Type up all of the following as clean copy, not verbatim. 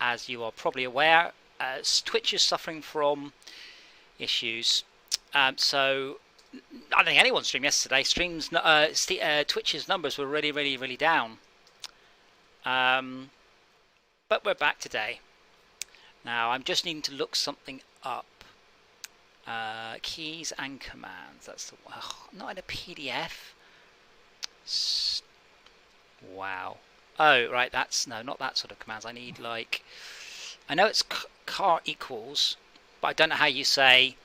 as you are probably aware, Twitch is suffering from issues. So I don't think anyone streamed yesterday. Twitch's numbers were really down. But we're back today. Now I'm just needing to look something up. Keys and commands. That's the not in a PDF. Wow. Oh, right. That's no, not that sort of commands. I need like, I know it's car equals, but I don't know how you say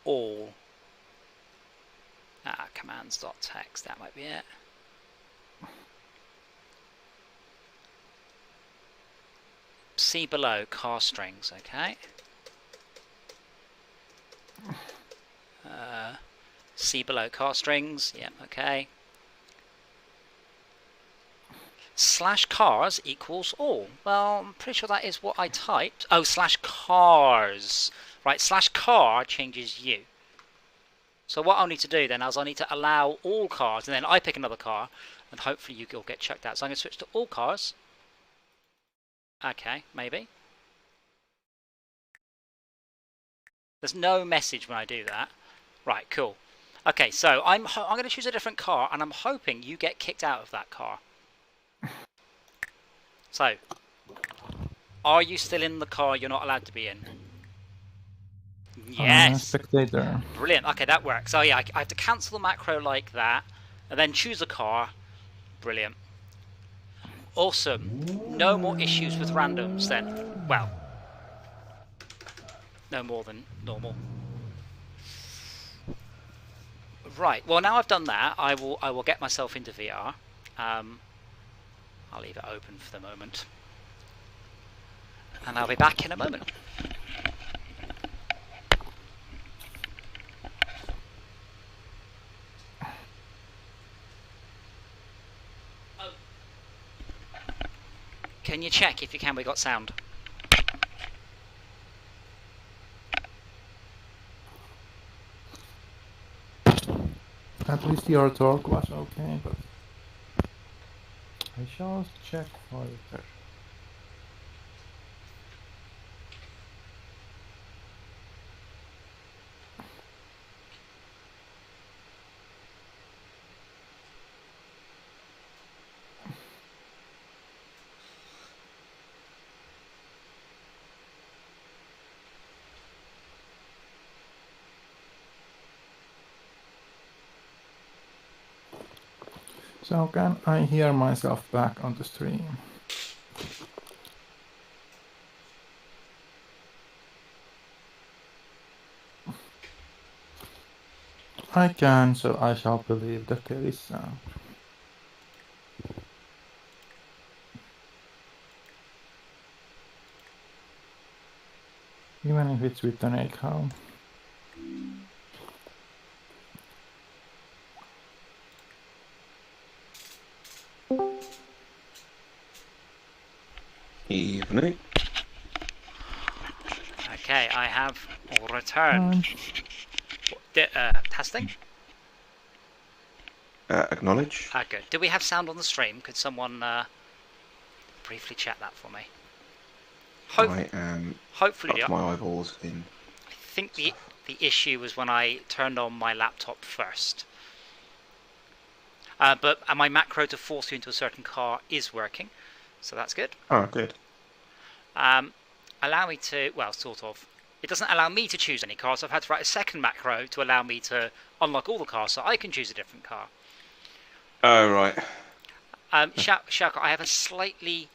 all. Commands.txt. That might be it. See below car strings. Okay. See below car strings. Yeah. Okay. /cars equals all. Well, I'm pretty sure that is what I typed. Oh, /cars. Right, /car changes you. So what I'll need to do then is I'll need to allow all cars, and then I pick another car, and hopefully you will get chucked out. So I'm going to switch to all cars. Okay, maybe. There's no message when I do that. Right, cool. Okay, so I'm going to choose a different car, and I'm hoping you get kicked out of that car. So, are you still in the car you're not allowed to be in? Yes. Spectator. Brilliant. Okay, that works. So yeah, I have to cancel the macro like that, and then choose a car. Brilliant. Awesome. No more issues with randoms then. Well, no more than normal. Right. Well, now I've done that, I will get myself into VR. I'll leave it open for the moment, and I'll be back in a moment. Can you check if you can? We got sound. At least your talk was okay, but I shall check further. So can I hear myself back on the stream? I can, so I shall believe that there is sound. Even if it's with an echo. Evening. Okay, I have returned. Testing? Acknowledge. Good. Do we have sound on the stream? Could someone briefly check that for me? I am hopefully up to my eyeballs in. I think the issue was when I turned on my laptop first. But my macro to force you into a certain car is working, so that's good. Oh, good. Allow me to, well, sort of. It doesn't allow me to choose any car, so I've had to write a second macro to allow me to unlock all the cars, so I can choose a different car. Oh, right. Shaka, I have a slightly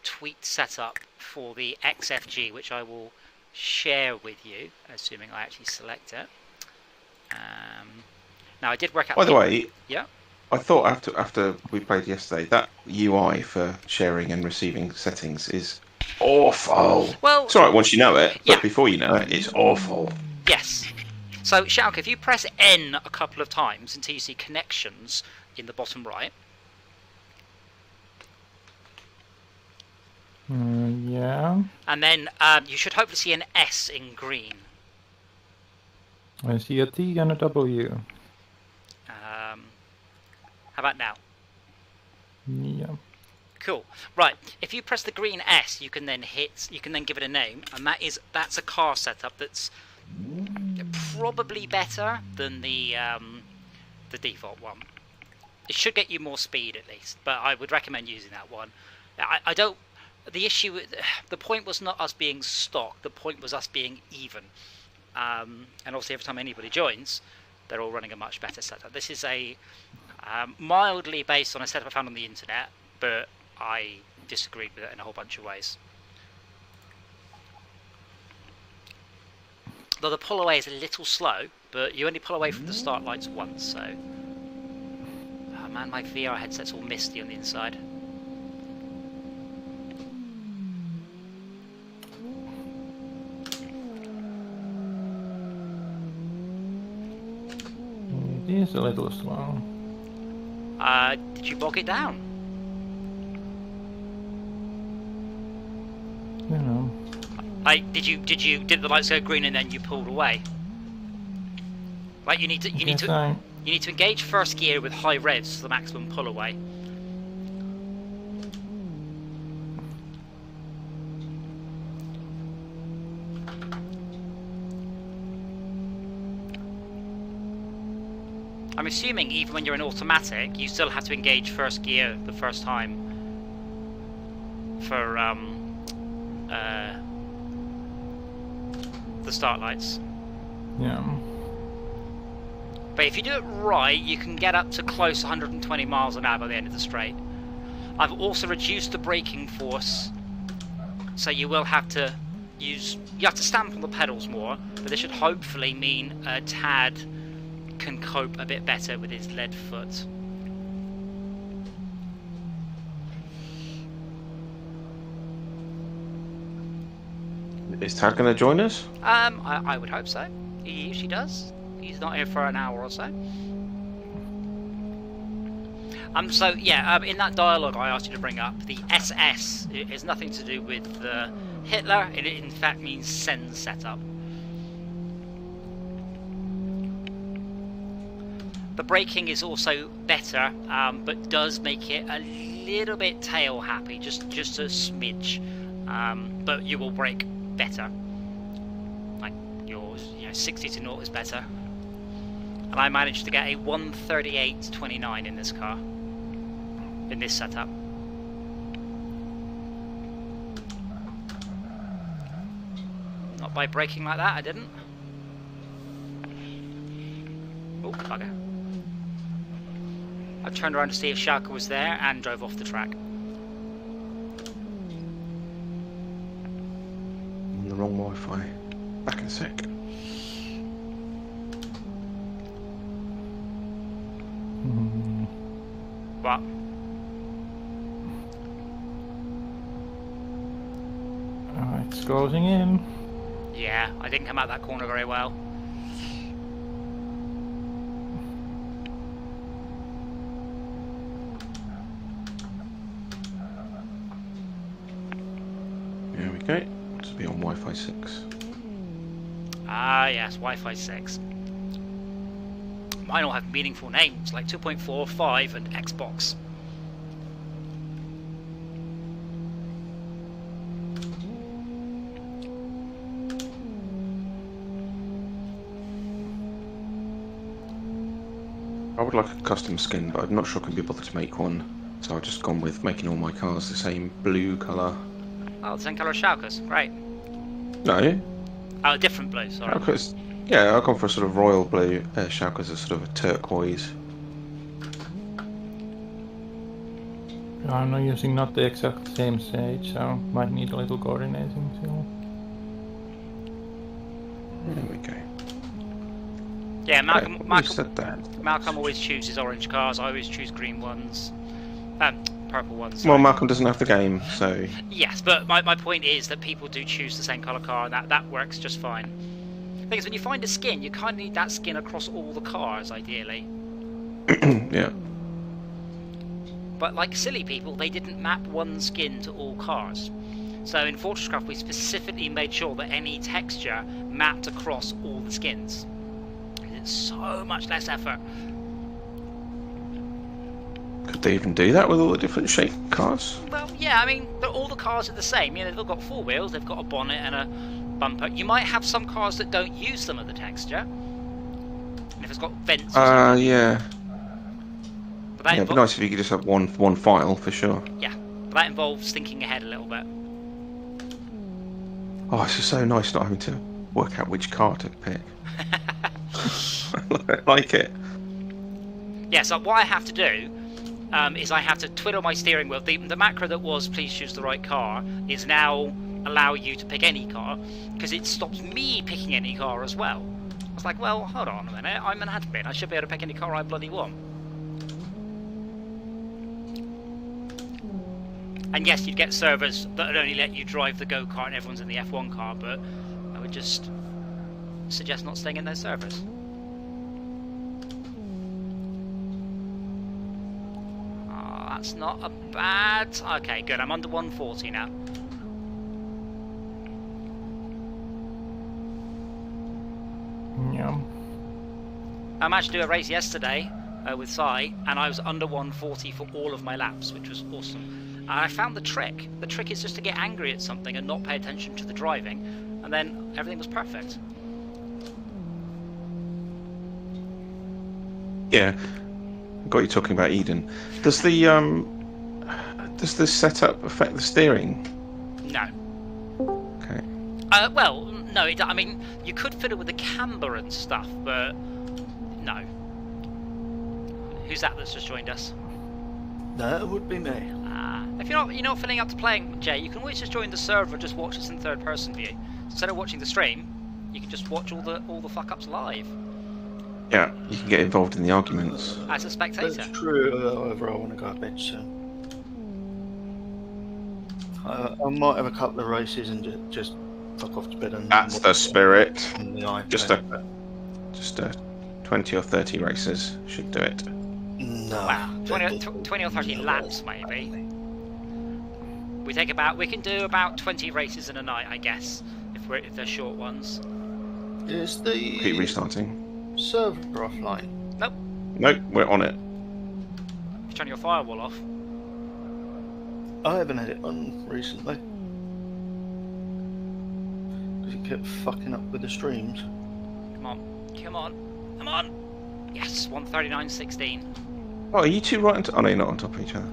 tweaked setup for the XFG, which I will share with you, assuming I actually select it. Now, I did work out... By the way, yeah. I thought after we played yesterday, that UI for sharing and receiving settings is awful. Well, it's alright once you know it, but yeah. Before you know it, it's awful. Yes. So, Shaka, if you press N a couple of times until you see connections in the bottom right. Yeah. And then you should hopefully see an S in green. I see a T and a W. How about now? Yeah. Cool. Right. If you press the green S, you can then give it a name, and that's a car setup that's probably better than the default one. It should get you more speed at least, but I would recommend using that one. I don't. The point was not us being stock. The point was us being even. And obviously, every time anybody joins, they're all running a much better setup. This is a mildly based on a setup I found on the internet, but I disagreed with it in a whole bunch of ways. Though the pull away is a little slow, but you only pull away from the start lights once, so... Oh man, my VR headset's all misty on the inside. It is a little slow. Did you bog it down? You know. Did the lights go green and then you pulled away? Like you need to engage first gear with high revs for the maximum pull away. I'm assuming even when you're in automatic, you still have to engage first gear the first time for the start lights. Yeah. But if you do it right, you can get up to close 120 miles an hour by the end of the straight. I've also reduced the braking force, so you will have to stamp on the pedals more, but this should hopefully mean Tad can cope a bit better with his lead foot. Is Tad going to join us? I would hope so. He usually does. He's not here for an hour or so. So yeah, in that dialogue I asked you to bring up, the SS is nothing to do with Hitler. It in fact means send setup. The braking is also better, but does make it a little bit tail happy, just a smidge. But you will brake better. Like yours, 60 to 0 is better. And I managed to get a 138.29 in this car, in this setup. Not by braking like that, I didn't. Oh, bugger. I turned around to see if Schalke was there and drove off the track. On the wrong Wi-Fi. Back in a sec. What? Oh, it's closing in. Yeah, I didn't come out that corner very well. There we go. This will be on Wi-Fi 6. Ah, yes, Wi-Fi 6. Mine all have meaningful names like 2.4, 5, and Xbox. I would like a custom skin, but I'm not sure I can be bothered to make one. So I've just gone with making all my cars the same blue colour. Oh, the same colour as Schalke's, great. No. Oh, different blue, sorry. Schalke's, yeah, I've gone for a sort of royal blue. Schalke's a sort of a turquoise. I'm not using not the exact same sage, so might need a little coordinating still. There we go. Yeah, Malcolm always chooses orange cars, I always choose green ones. Purple ones. Well, sorry. Malcolm doesn't have the game, so... Yes, but my point is that people do choose the same colour car, and that works just fine. The thing is, when you find a skin, you kind of need that skin across all the cars, ideally. Yeah. But like silly people, they didn't map one skin to all cars. So in Fortresscraft, we specifically made sure that any texture mapped across all the skins. It's so much less effort. Could they even do that with all the different shaped cars? Well, yeah, I mean, all the cars are the same. You know, they've all got four wheels, they've got a bonnet and a bumper. You might have some cars that don't use some of the texture. And if it's got vents or something. Yeah. But It'd be nice if you could just have one file for sure. Yeah, but that involves thinking ahead a little bit. Oh, it's just so nice not having to work out which car to pick. I like it. Yeah, so what I have to do is I have to twiddle my steering wheel. The macro that was please choose the right car is now allow you to pick any car, because it stops me picking any car as well. I was like, well, hold on a minute, I'm an admin, I should be able to pick any car I bloody want. And yes, you'd get servers that would only let you drive the go-kart and everyone's in the F1 car, but I would just suggest not staying in those servers. Oh, that's not a bad... Okay, good, I'm under 140 now. Yeah. I managed to do a race yesterday with Sai, and I was under 140 for all of my laps, which was awesome. And I found the trick. The trick is just to get angry at something and not pay attention to the driving, and then everything was perfect. Yeah, I got you talking about Eden. Does the setup affect the steering? No. Okay. Well, no. I mean, you could fiddle with the camber and stuff, but no. Who's that that's just joined us? That would be me. If you're not feeling up to playing, Jay, you can always just join the server and just watch us in third-person view. Instead of watching the stream, you can just watch all the fuck-ups live. Yeah, you can get involved in the arguments. As a spectator. That's true, however, I want to go to bed soon. I might have a couple of races and just fuck off to bed. And That's the spirit. on the iPad. Just a 20 or 30 races should do it. No. Wow, 20 or 30 laps maybe. We can do about 20 races in a night, I guess, if they're short ones. Is the Keep restarting. server offline? Nope. Nope, we're on it. You're turning your firewall off. I haven't had it on recently. Because it kept fucking up with the streams. Come on. Yes, 139.16. Oh, are you two right on top? Oh, no, you're not on top of each other.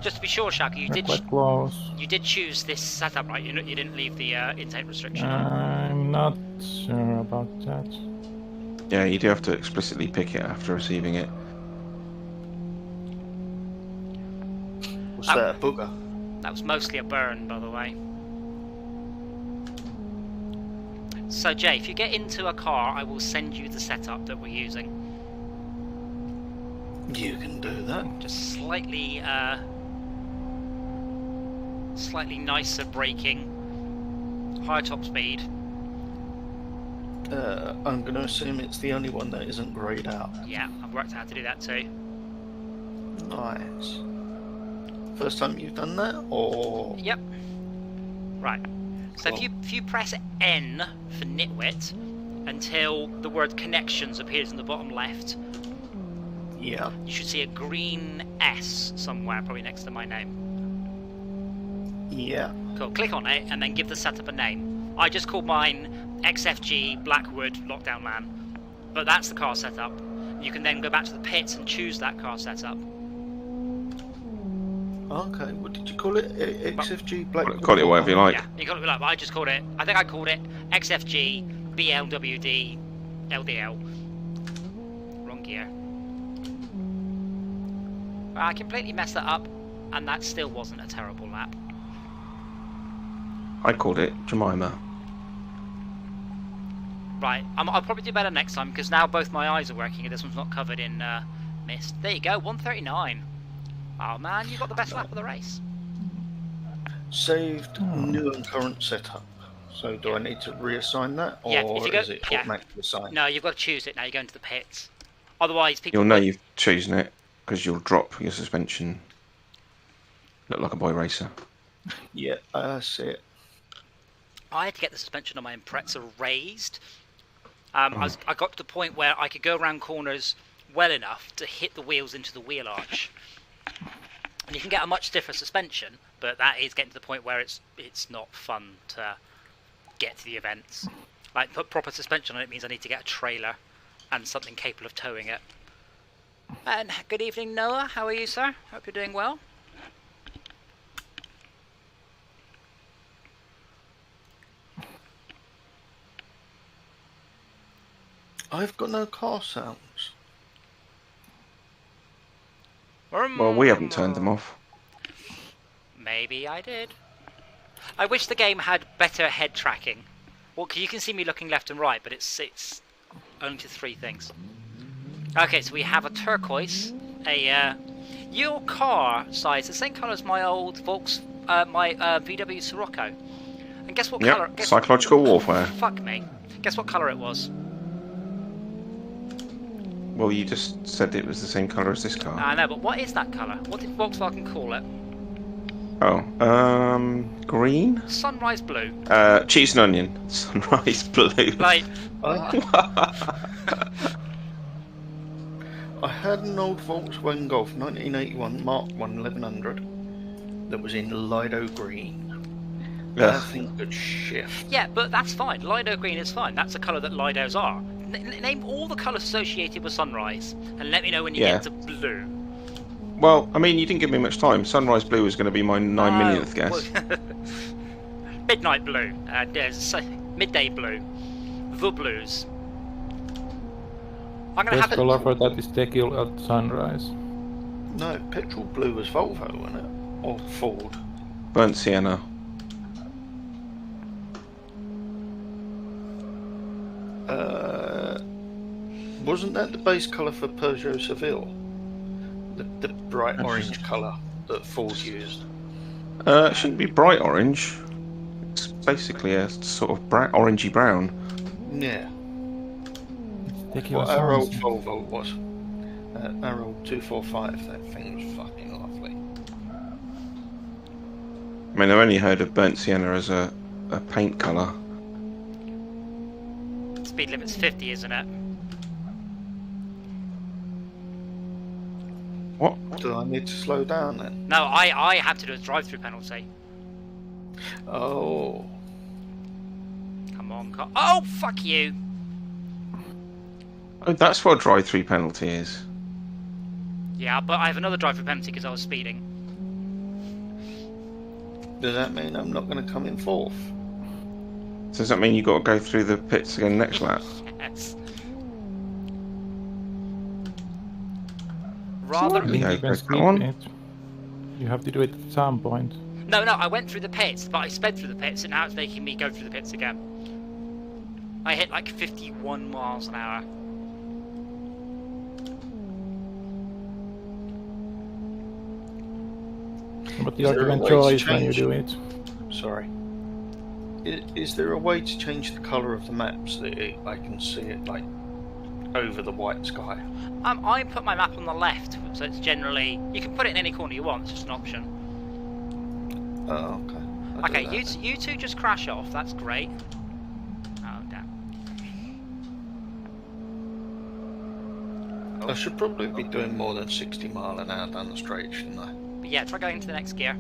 Just to be sure, Shaka, you They're quite close. did choose this setup, right? You didn't leave the intake restriction. I'm not sure about that. Yeah, you do have to explicitly pick it after receiving it. What's that, a booger? That was mostly a burn, by the way. So, Jay, if you get into a car, I will send you the setup that we're using. You can do that. Just slightly nicer braking, higher top speed. I'm going to assume it's the only one that isn't greyed out. Yeah, I've worked out how to do that too. Nice. First time you've done that, or? Yep. Right. So Cool. if you press N for nitwit until the word connections appears in the bottom left, Yeah. you should see a green S somewhere, probably next to my name. Yeah. Cool. Click on it and then give the setup a name. I just called mine XFG Blackwood Lockdown LAN, but that's the car setup. You can then go back to the pits and choose that car setup. Okay. What did you call it? XFG Black. Call it whatever you like. Yeah, you got it. Like, I just called it. I think I called it XFG BLWD LDL. Wrong gear. I completely messed that up, and that still wasn't a terrible lap. I called it Jemima. Right, I'll probably do better next time, because now both my eyes are working and this one's not covered in mist. There you go, 139. Oh man, you got the best lap of the race. Saved new and current setup. So do I need to reassign that, or Yeah, if you go- is it yeah. automatically assigned? No, you've got to choose it now, you go into the pits. Otherwise, people... You'll know you've chosen it because you'll drop your suspension. Look like a boy racer. Yeah, I see it. I had to get the suspension on my Impreza raised, I got to the point where I could go around corners well enough to hit the wheels into the wheel arch. And you can get a much stiffer suspension, but that is getting to the point where it's not fun to get to the events. Like, put proper suspension on it means I need to get a trailer and something capable of towing it. And good evening, Noah. How are you, sir? Hope you're doing well. I've got no car sounds. Well, we haven't turned them off. Maybe I did. I wish the game had better head tracking. Well, 'cause you can see me looking left and right, but it's only to 3 things. Okay, so we have a turquoise, your car size, the same colour as my old VW Sirocco. And guess what colour? Yep, psychological warfare. Fuck me. Guess what colour it was? Well, you just said it was the same colour as this car. I know, but what is that colour? What did Volkswagen call it? Oh, green? Sunrise blue. Cheese and onion. Sunrise blue. Like, I had an old Volkswagen Golf 1981 Mark 1 1100 that was in Lido green. That thing could shift. yeah, but that's fine. Lido green is fine. That's the colour that Lidos are. Name all the colours associated with sunrise, and let me know when you get to blue. Well, I mean, you didn't give me much time. Sunrise blue is going to be my 9 millionth guess. Midnight blue. Midday blue. The blues. I'm going to have Best colour for that is tequil at sunrise. No, petrol blue was Volvo, wasn't it? Or Ford. Burnt sienna. Wasn't that the base colour for Peugeot Seville? The bright orange colour that Ford used. It shouldn't be bright orange. It's basically a sort of orangey brown. Yeah. Tequila What our old sunset. Volvo was. Our old 245, that thing was fucking lovely. I mean, I've only heard of burnt sienna as a paint colour. Speed limit's 50, isn't it? What? Do I need to slow down then? No, I have to do a drive-through penalty. Oh. Come on, car. Oh, fuck you! Oh, that's what a drive-through penalty is. Yeah, but I have another drive-through penalty because I was speeding. Does that mean I'm not going to come in fourth? So does that mean you've got to go through the pits again next lap? Yes. Rather. Lovely. Yeah, You can go speed on. it. You have to do it at some point. No, I went through the pits, but I sped through the pits, and now it's making me go through the pits again. I hit like 51 miles an hour. But Is you're there a given way to choice when you change- do it. Sorry. Is there a way to change the colour of the map so that I can see it like over the white sky? I put my map on the left, so it's generally... You can put it in any corner you want, it's just an option. Oh, okay. I'll do Okay, that then. you two just crash off, that's great. Oh, damn. I should probably be doing more than 60 mile an hour down the straight, shouldn't I? But yeah, try going into the next gear.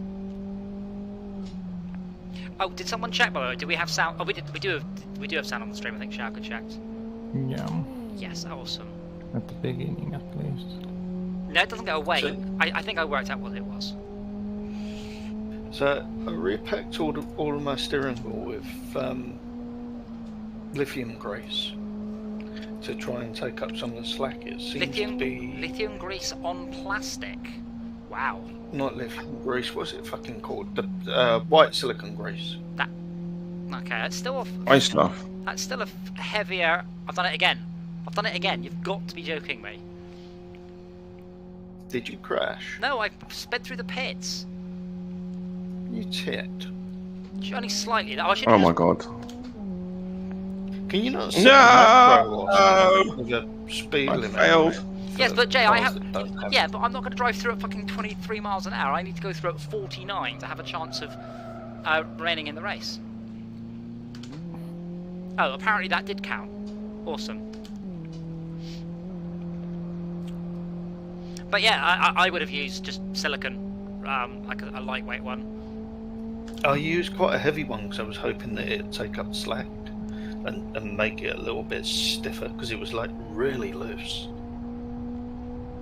Oh, did someone check, by the way? Do we have sound? Oh, we do have sound on the stream, I think Shaka checked. Yeah, Yes, awesome. at the beginning at least. No, it doesn't go away. So- I think I worked out what it was. So I repacked all of my steering wheel with lithium grease to try and take up some of the slack. It seems to be Lithium grease on plastic. Wow. not lithium grease. What's it fucking called? The white silicon grease. Okay, that's still Nice stuff. that's still a heavier. I've done it again. You've got to be joking me. Did you crash? No, I sped through the pits. You tit. Only slightly. I should Oh my god. Can you not set No! a macro or something with a speed I limit? failed. Yes, for but Jay, I cars have. that don't have Yeah, but I'm not going to drive through at fucking 23 miles an hour. I need to go through at 49 to have a chance of remaining in the race. Oh, apparently that did count. Awesome. But yeah, I would have used just silicon, like a lightweight one. I used quite a heavy one because I was hoping that it'd take up slack and make it a little bit stiffer because it was like really loose.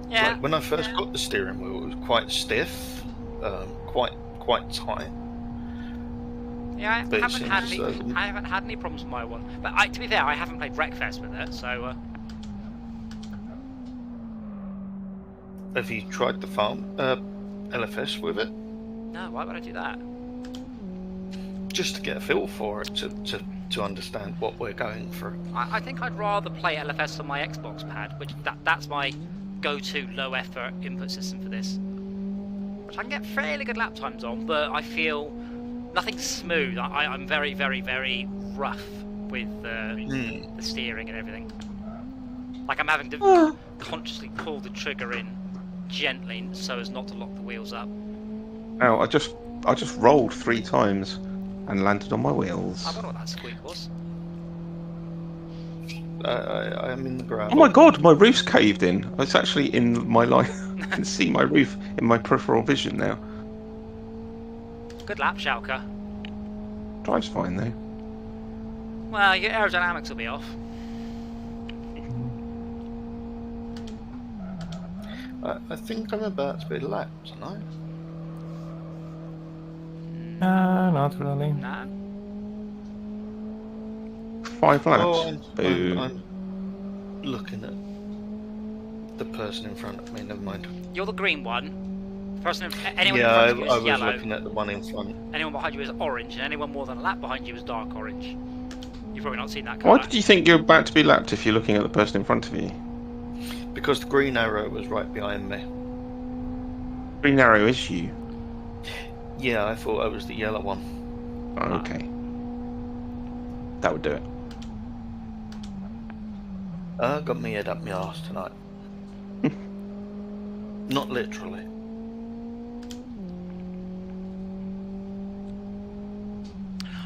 Yeah. Like when I first got the steering wheel, it was quite stiff, quite tight. Yeah, But I haven't had any problems with my one. But to be fair, I haven't played Wreckfest with it, so. Have you tried the farm LFS with it? No, why would I do that? Just to get a feel for it, to understand what we're going through. I think I'd rather play LFS on my Xbox pad, which that's my go-to low-effort input system for this. Which I can get fairly good lap times on, but I feel nothing's smooth. I'm very, very, very rough with the steering and everything. Like I'm having to consciously pull the trigger in gently so as not to lock the wheels up. Oh, I just rolled 3 times and landed on my wheels. I wonder what that squeak was. I am in the gravel. Oh my god, my roof's caved in. It's actually in my line. I can see my roof in my peripheral vision now. Good lap, Schalke. Drives fine though. Well, your aerodynamics will be off. I think I'm about to be lapped, aren't Not really. No. 5 laps. Oh, Boo. I'm looking at the person in front of me. Never mind. You're the green one. Anyone Yeah, in front of you I is was yellow. looking at the one in front. Anyone behind you is orange, and anyone more than a lap behind you is dark orange. You've probably not seen that colour. Why did you think you're about to be lapped if you're looking at the person in front of you? Because the green arrow was right behind me. Green arrow is you. Yeah, I thought I was the yellow one. Oh, okay. That would do it. Got me head up my arse tonight. Not literally.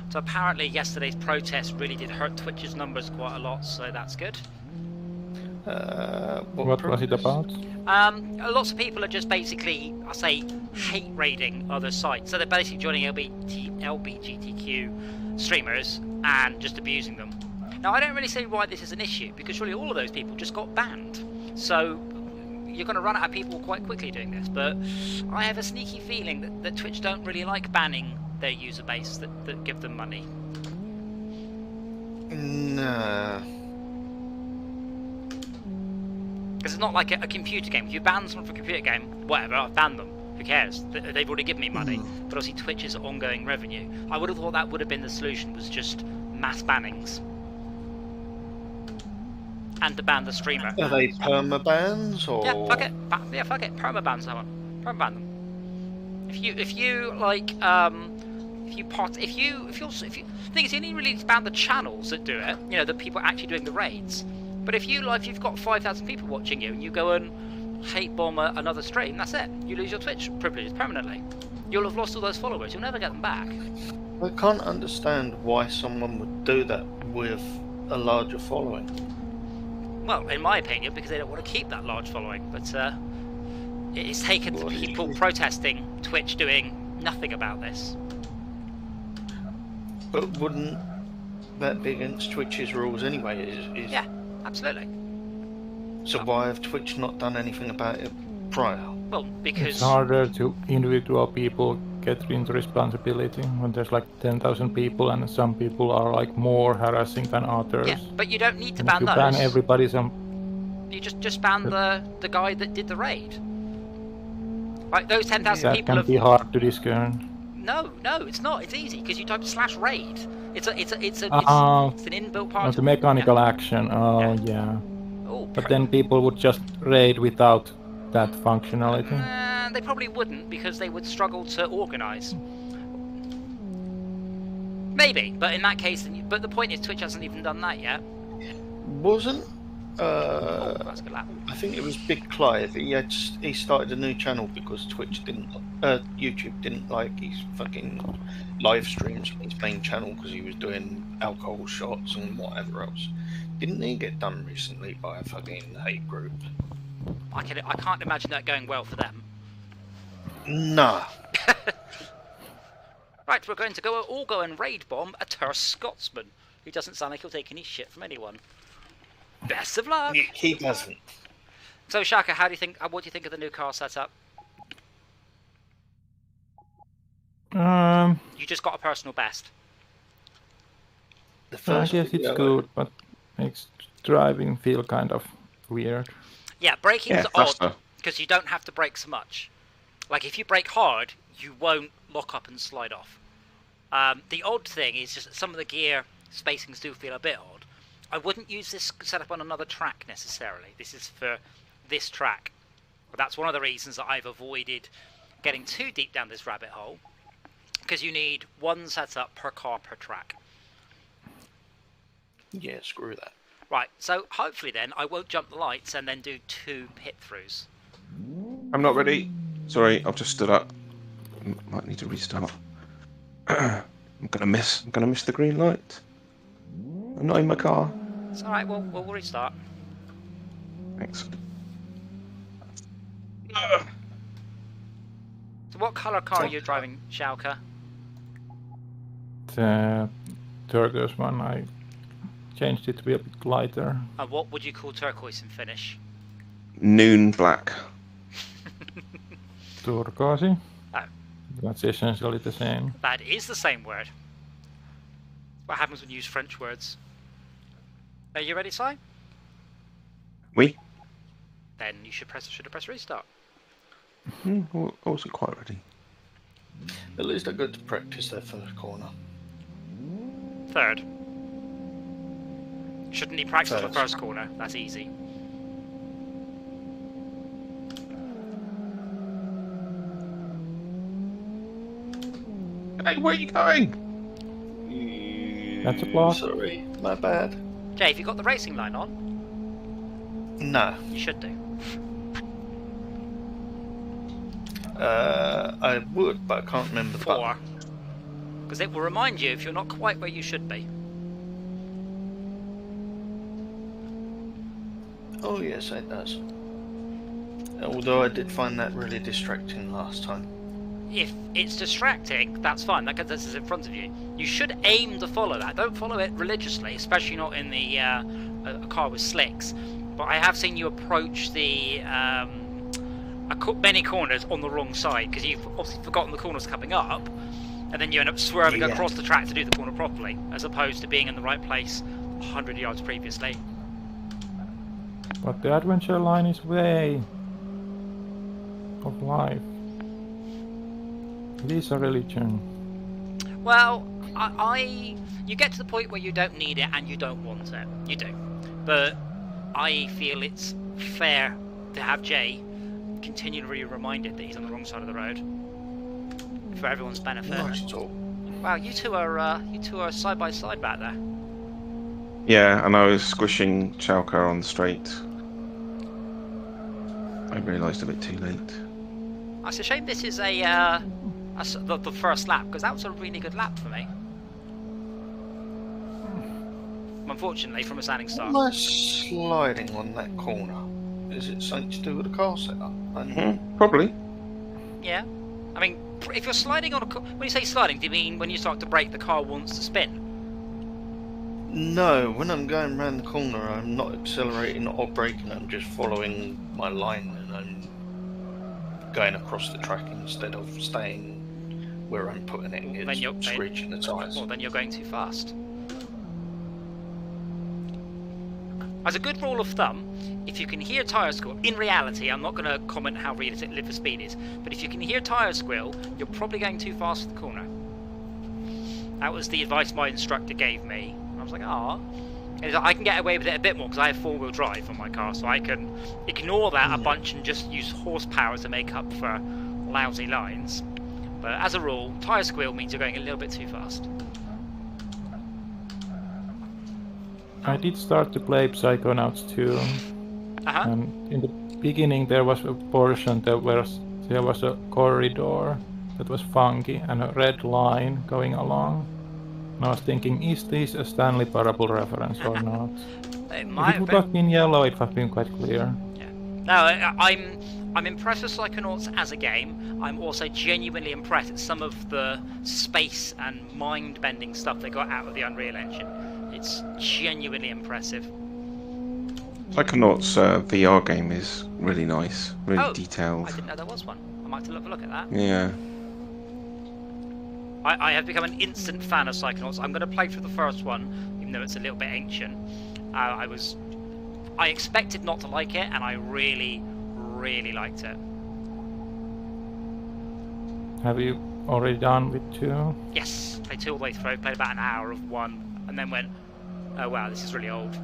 So apparently yesterday's protest really did hurt Twitch's numbers quite a lot, so that's good. What was it about? Lots of people are just basically, I say, hate raiding other sites. So they're basically joining LBGTQ streamers and just abusing them. Now I don't really see why this is an issue, because surely all of those people just got banned. So you're going to run out of people quite quickly doing this, but I have a sneaky feeling that Twitch don't really like banning their user base that give them money. Nah. Because it's not like a computer game. If you ban someone from a computer game, whatever, I've banned them. Who cares? They've already given me money. But obviously Twitch is ongoing revenue. I would have thought that would have been the solution, was just mass bannings. And to ban the streamer. Are they perma-bans or? Yeah, fuck it. Yeah, fuck it. Perma-ban someone. Perma-ban them. If you thing is, you only really need to ban the channels that do it. You know, the people actually doing the raids. But if you've got 5,000 people watching you and you go and hate bomb another stream, that's it. You lose your Twitch privileges permanently. You'll have lost all those followers. You'll never get them back. I can't understand why someone would do that with a larger following. Well, in my opinion, because they don't want to keep that large following. But it's taken to people protesting Twitch doing nothing about this. But wouldn't that be against Twitch's rules anyway? Yeah, absolutely. So why have Twitch not done anything about it prior? Well, because It's harder to individual people get into responsibility when there's like 10,000 people and some people are like more harassing than others. yeah, but you don't need to And ban if you those. ban everybody, You just ban the guy that did the raid. Like those 10,000 that people can have. be hard to discern. No, it's not. It's easy because you type /raid. It's an inbuilt part. It's a mechanical action. Oh yeah. Oh, But then people would just raid without that functionality. they probably wouldn't, because they would struggle to organise. Maybe, but in that case, but the point is Twitch hasn't even done that yet. Wasn't Oh, that's a good lap. I think it was Big Clive. He started a new channel because YouTube didn't like his fucking live streams on his main channel because he was doing alcohol shots and whatever else. Didn't he get done recently by a fucking hate group? I can't imagine that going well for them. Nah. Right, we're going to all go and raid bomb a terse Scotsman who doesn't sound like he'll take any shit from anyone. Best of luck. He doesn't. So Shaka, what do you think of the new car setup? You just got a personal best. The I first guess it's video- good, but makes driving feel kind of weird. Yeah, braking's Yeah, odd faster. because you don't have to brake so much. Like if you brake hard, you won't lock up and slide off. The odd thing is just some of the gear spacings do feel a bit odd. I wouldn't use this setup on another track necessarily. This is for this track. But that's one of the reasons that I've avoided getting too deep down this rabbit hole. Because you need one setup per car per track. Yeah, screw that. Right, so hopefully then I won't jump the lights and then do 2 pit throughs. I'm not ready. Sorry, I've just stood up. Might need to restart. I'm gonna miss the green light. I'm not in my car. It's alright, we'll restart. Thanks. So what colour car are you driving, Shauka? The turquoise one, I changed it to be a bit lighter. And what would you call turquoise in Finnish? Noon black. Turquoise. Oh. That's essentially the same. That is the same word. What happens when you use French words? Are you ready, Si? We? Then you should have pressed restart. I wasn't quite ready. At least I got to practice their first corner. Third. Shouldn't he practice the Third. first corner? That's easy. Hey, where are you going? That's a block. Sorry, my bad. Jay, have you got the racing line on? No. You should do. I would, but I can't remember the 4. button. Because it will remind you if you're not quite where you should be. Oh yes, it does. Although I did find that really distracting last time. If it's distracting, that's fine. That this is in front of you. You should aim to follow that. Don't follow it religiously, especially not in the a car with slicks. But I have seen you approach the many corners on the wrong side because you've obviously forgotten the corners coming up, and then you end up swerving Yeah. across the track to do the corner properly, as opposed to being in the right place 100 yards previously. But the adventure line is way of life. It is a religion. Well, you get to the point where you don't need it and you don't want it. You do. But I feel it's fair to have Jay continually reminded that he's on the wrong side of the road for everyone's benefit. Not at all. Wow, you two are side by side back there. Yeah, and I was squishing Chowker on the straight. I realised a bit too late. It's a shame this is the first lap, because that was a really good lap for me. Unfortunately, from a standing start. Am I sliding on that corner? Is it something to do with the car setup? Probably. Yeah. I mean, if you're sliding on when you say sliding, do you mean when you start to brake, the car wants to spin? No, when I'm going around the corner, I'm not accelerating or braking. I'm just following my line and I'm going across the track instead of staying where I'm putting it. Then you're It's screeching the tyres. Well, then you're going too fast. As a good rule of thumb, if you can hear tyre squeal, in reality, I'm not going to comment how realistic live for speed is, but if you can hear tyre squeal, you're probably going too fast for the corner. That was the advice my instructor gave me. I was like, I can get away with it a bit more because I have 4-wheel drive on my car, so I can ignore that a bunch and just use horsepower to make up for lousy lines. But as a rule, tyre squeal means you're going a little bit too fast. I did start to play Psychonauts 2, Uh-huh. and in the beginning there was a portion there was a corridor that was funky and a red line going along. And I was thinking, is this a Stanley Parable reference or not? It If might it have would been. have been yellow, it would have been quite clear. Yeah. No, I'm impressed with Psychonauts as a game. I'm also genuinely impressed at some of the space and mind-bending stuff they got out of the Unreal Engine. It's genuinely impressive. Psychonauts VR game is really nice, really detailed. I didn't know there was one. I might have to have a look at that. Yeah. I have become an instant fan of Psychonauts. I'm going to play through the first one, even though it's a little bit ancient. I expected not to like it, and I really, really liked it. Have you already done with 2? Yes, played 2 all the way through, played about an hour of 1, and then went, oh wow, this is really old.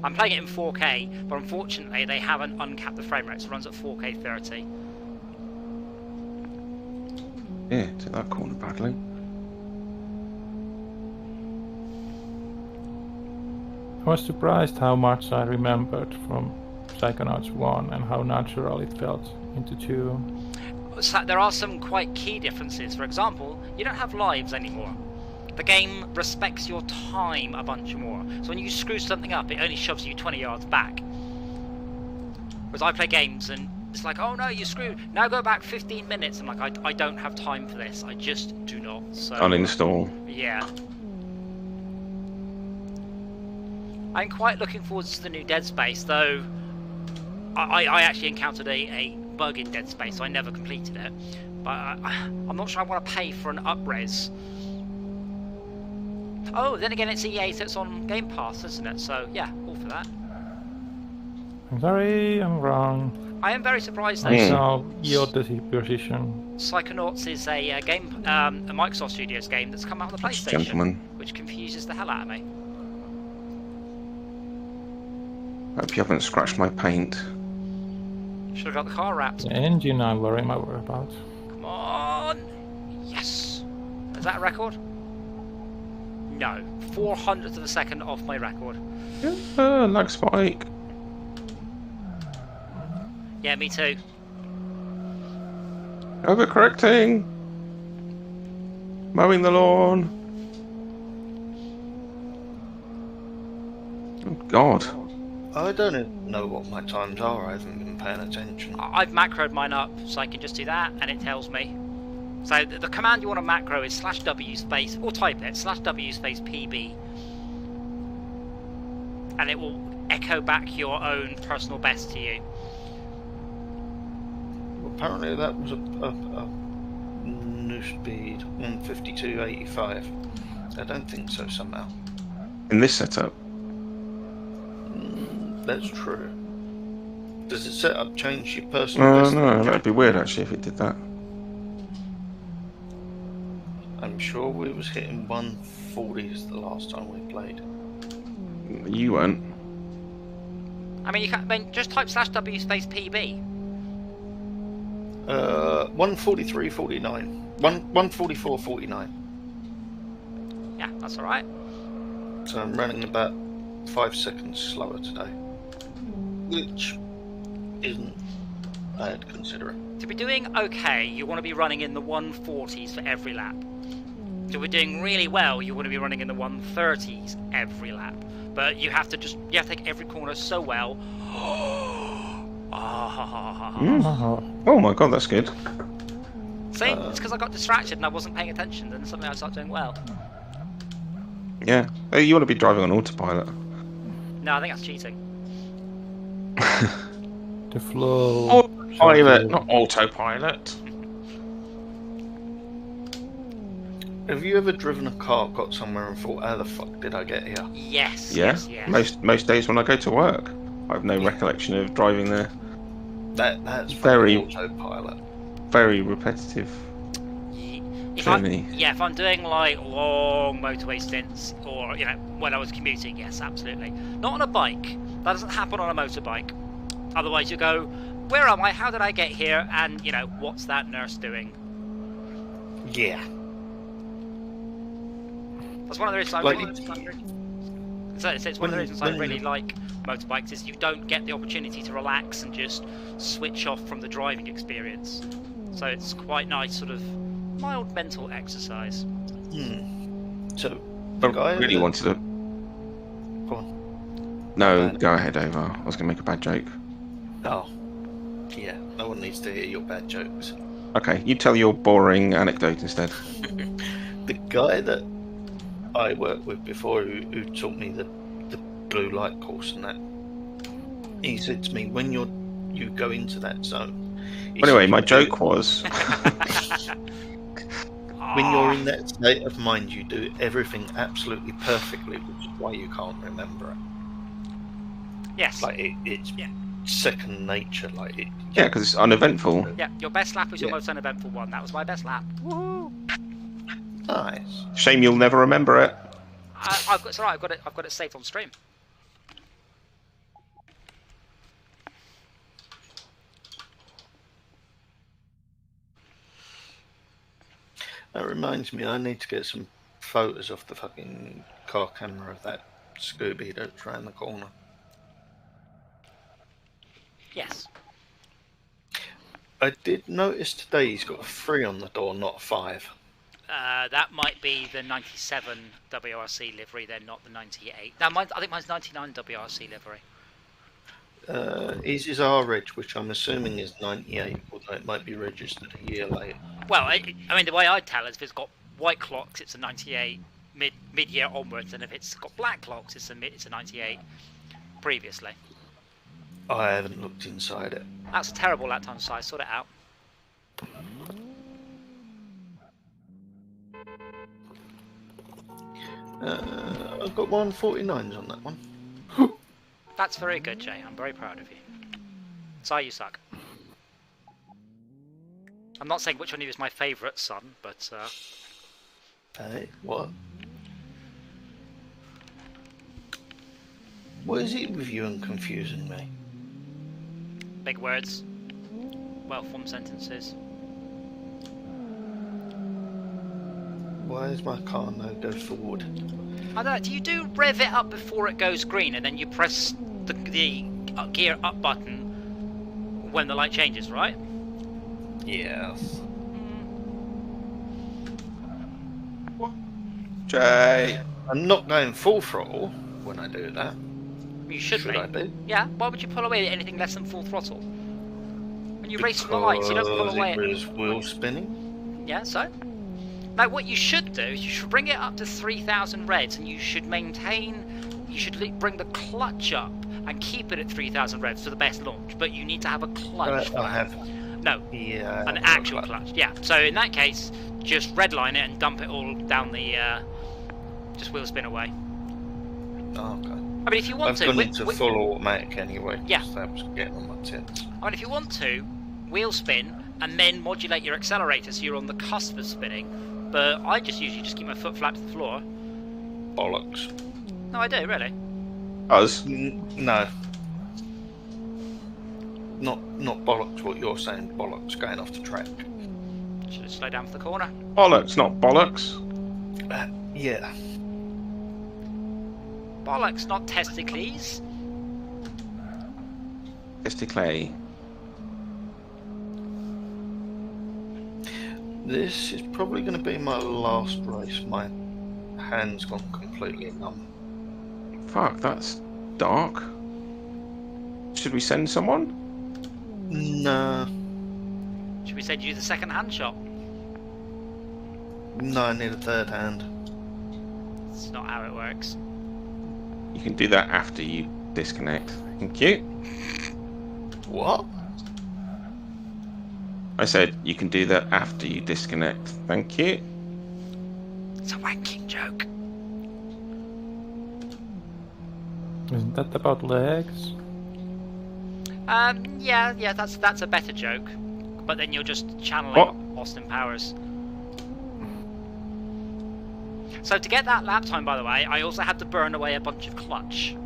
I'm playing it in 4K, but unfortunately they haven't uncapped the frame rate, so it runs at 4K 30. Yeah, took that corner badly. I was surprised how much I remembered from Psychonauts 1 and how natural it felt into 2. So there are some quite key differences. For example, you don't have lives anymore. The game respects your time a bunch more. So when you screw something up, it only shoves you 20 yards back. Whereas I play games and it's like, oh no, you screwed. Now go back 15 minutes. I'm like, I don't have time for this. I just do not. So Uninstall. yeah. I'm quite looking forward to the new Dead Space, though I actually encountered a bug in Dead Space, so I never completed it. But I'm not sure I want to pay for an up-res. Oh, then again, it's EA, so it's on Game Pass, isn't it? So, yeah, all for that. I'm sorry, I'm wrong. I am very surprised I that saw yield the position. Psychonauts is a Microsoft Studios game that's come out on the PlayStation, Gentlemen. which confuses the hell out of me. Hope you haven't scratched my paint. Should have got the car wrapped. The engine I'm worrying about. Come on! Yes! Is that a record? No. 400th of a second off my record. Lag spike. Yeah, me too. Overcorrecting. Mowing the lawn. Oh God. I don't know what my times are. I haven't been paying attention. I've macroed mine up, so I can just do that, and it tells me. So the command you want to macro is /w space, or type it, /w space PB. And it will echo back your own personal best to you. Well, apparently that was a new speed, 152.85. I don't think so somehow. In this setup. That's true. Does the setup change your personal best? No, that'd be weird actually if it did that. I'm sure we was hitting 140s the last time we played. You weren't. I mean, you can just type /w space PB. 143.49. 144.49. Yeah, that's alright. So I'm running about 5 seconds slower today, which isn't bad considering. To be doing okay, you want to be running in the 140s for every lap. To be doing really well, you want to be running in the 130s every lap. But you have to take every corner so well. Oh my God, that's good. See, it's because I got distracted and I wasn't paying attention, then suddenly I started doing well. Yeah. You want to be driving on autopilot. No, I think that's cheating. The flow. Autopilot, not autopilot. Have you ever driven a car, got somewhere and thought, how the fuck did I get here? Yes, Yeah. yes. Most days when I go to work, I have no recollection of driving there. That's Very- autopilot. Very repetitive. If Journey. if I'm doing like long motorway stints, or when I was commuting, yes, absolutely. Not on a bike. That doesn't happen on a motorbike. Otherwise, you go, where am I? How did I get here? And what's that nurse doing? Yeah. That's one of the reasons I Like, really. So it's one of the reasons I really like motorbikes is you don't get the opportunity to relax and just switch off from the driving experience. So it's quite nice, sort of mild mental exercise. So, I guy really that- wanted to. Go on. No, go ahead, Ava. I was going to make a bad joke. Oh, yeah. No one needs to hear your bad jokes. Okay, you tell your boring anecdote instead. The guy that I worked with before, who taught me the blue light course and that, he said to me, when you go into that zone. he Anyway, said my you do joke it- was. when you're in that state of mind, you do everything absolutely perfectly, which is why you can't remember it. Yes. Like it's Yeah. second nature. Like it. Yeah, because it's uneventful. Yeah, your best lap was your Yeah. most uneventful one. That was my best lap. Woohoo! Nice. Shame you'll never remember it. It's alright. I've got it saved on stream. That reminds me, I need to get some photos off the fucking car camera of that Scooby that's round the corner. Yes. I did notice today he's got a 3 on the door, not a 5. That might be the 97 WRC livery, then not the 98. I think mine's 99 WRC livery. His is R-Reg, which I'm assuming is 98, although it might be registered a year later. Well, I mean, the way I'd tell is if it's got white clocks, it's a 98 mid-year onwards, and if it's got black clocks, it's a 98 previously. I haven't looked inside it. That's a terrible lap time size. Sort it out. I've got 149s on that one. That's very good, Jay. I'm very proud of you. Sorry, you suck. I'm not saying which one of you is my favourite son, but Hey, what? What is it with you and confusing me? big words, well-formed sentences. Why is my car no go forward? I don't know. Do you do rev it up before it goes green, and then you press the gear up button when the light changes, right? Yeah. Jay. I'm not going full throttle when I do that. You should be. I do? Yeah. Why would you pull away at anything less than full throttle? When you race from the lights, you don't pull away. It was wheel spinning. Yeah. So. Now, what you should do is you should bring it up to 3,000 revs, and you should maintain. You should bring the clutch up and keep it at 3,000 revs for the best launch. But you need to have a clutch. I have. No. Yeah. I An have a actual clutch. Yeah. So in that case, just redline it and dump it all down the. Just wheel spin away. Oh, okay. I mean, if you want I've to, gone into full automatic anyway. Yeah. So that was getting on my tits. I mean, if you want to, wheel spin and then modulate your accelerator so you're on the cusp of spinning. But I just usually just keep my foot flat to the floor. Bollocks. No, I do, really. Us? No. Not bollocks what you're saying, bollocks going off the track. Should have slowed down for the corner. Bollocks, not bollocks. Yeah. Bollocks, not testicles. Testicles. This is probably going to be my last race. My hand's gone completely numb. Fuck, that's dark. Should we send someone? No. Should we send you the second hand shot? No, I need a third hand. That's not how it works. You can do that after you disconnect. Thank you. What? I said you can do that after you disconnect. Thank you. It's a wanking joke. Isn't that about legs? Yeah, that's a better joke. But then you're just channeling What? Austin Powers. So to get that lap time, by the way, I also had to burn away a bunch of clutch.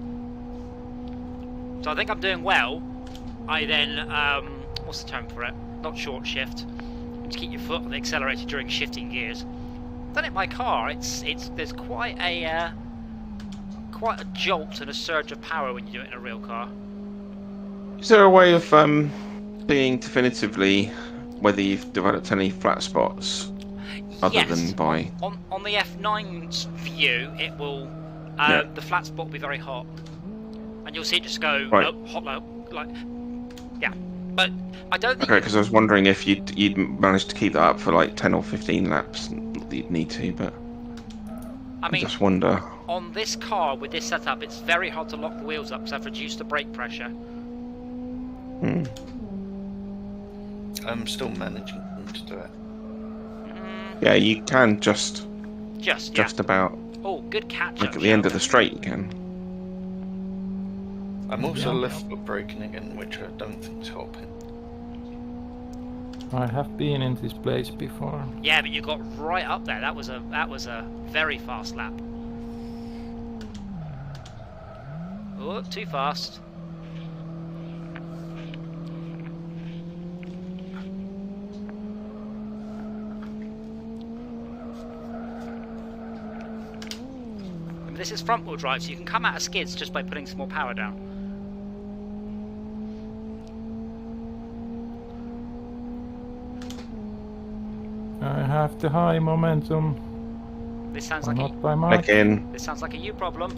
So I think I'm doing well. I then, what's the term for it? Not short shift. To keep your foot on the accelerator during shifting gears. done it by car. There's quite a jolt and a surge of power when you do it in a real car. Is there a way of seeing definitively whether you've developed any flat spots other Yes. than by... On the F9's view, it will the flat spot will be very hot, and you'll see it just go Right. low, hot, low, like yeah. But I don't think. Okay, because I was wondering if you'd managed to keep that up for like 10 or 15 laps. Not that you'd need to, but I mean, just wonder. on this car with this setup, it's very hard to lock the wheels up because I've reduced the brake pressure. I'm still managing to do it. Yeah, you can just about. Oh, good catch. Like at the end of the straight, you can. I'm also left foot braking again, which I don't think is helping. I have been in this place before. Yeah, but you got right up there. That was a very fast lap. Oh, too fast. This is front wheel drive, so you can come out of skids just by putting some more power down. I have the high momentum. This sounds Why like not by much? this sounds like a you problem.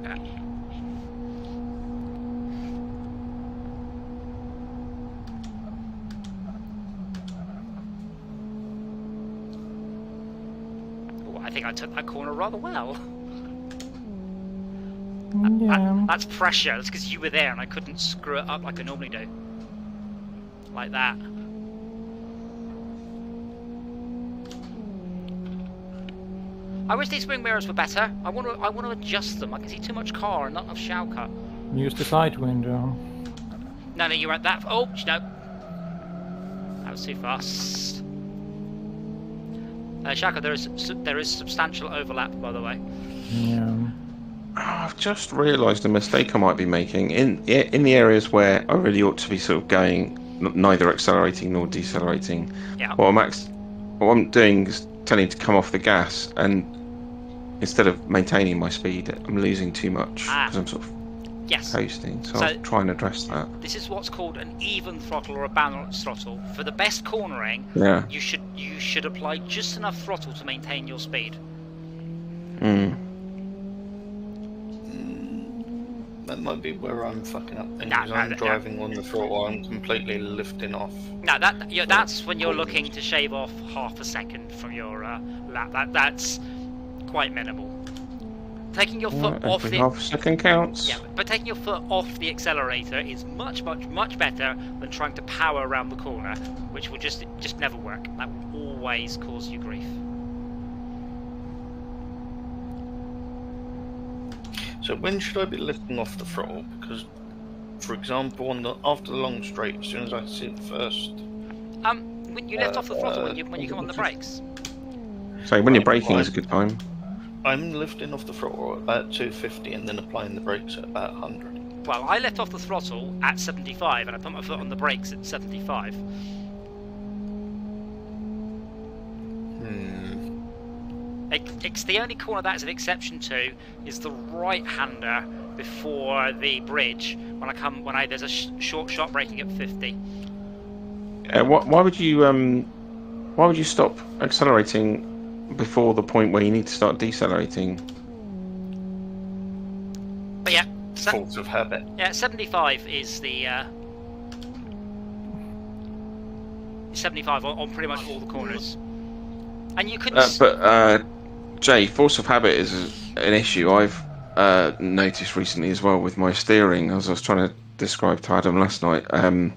Yeah. Oh, I think I took that corner rather well. Yeah. That's pressure. That's because you were there and I couldn't screw it up like I normally do. Like that. I wish these wing mirrors were better. I want to adjust them. I can see too much car and not enough shower cut. Use the side window. No, you're at that. Oh no, that was too fast. Shaka, there is substantial overlap, by the way. Yeah. I've just realised a mistake I might be making in the areas where I really ought to be sort of going neither accelerating nor decelerating. Yeah. What I'm doing is tending to come off the gas, and instead of maintaining my speed, I'm losing too much because I'm sort of coasting. So I'll try and address that. This is what's called an even throttle or a balanced throttle. For the best cornering, you should apply just enough throttle to maintain your speed. That might be where I'm fucking up. I'm driving on the throttle, I'm completely lifting off. No, that's when you're looking to shave off half a second from your lap. That's quite minimal. Taking your foot off the half a second counts. Yeah, but taking your foot off the accelerator is much better than trying to power around the corner, which will just never work. That will always cause you grief. So when should I be lifting off the throttle? Because, for example, after the long straight, as soon as I see it first. When you lift off the throttle when you come on the brakes. So when you're braking is a good time. I'm lifting off the throttle at about 250 and then applying the brakes at about 100. Well, I lift off the throttle at 75 and I put my foot on the brakes at 75. It's the only corner that is an exception to is the right-hander before the bridge when there's a short shot braking at 50. Why would you stop accelerating before the point where you need to start decelerating? But yeah, Force of habit. Yeah, 75 is the 75 on pretty much all the corners, and you could. Jay, force of habit is an issue I've noticed recently as well with my steering, as I was trying to describe to Adam last night.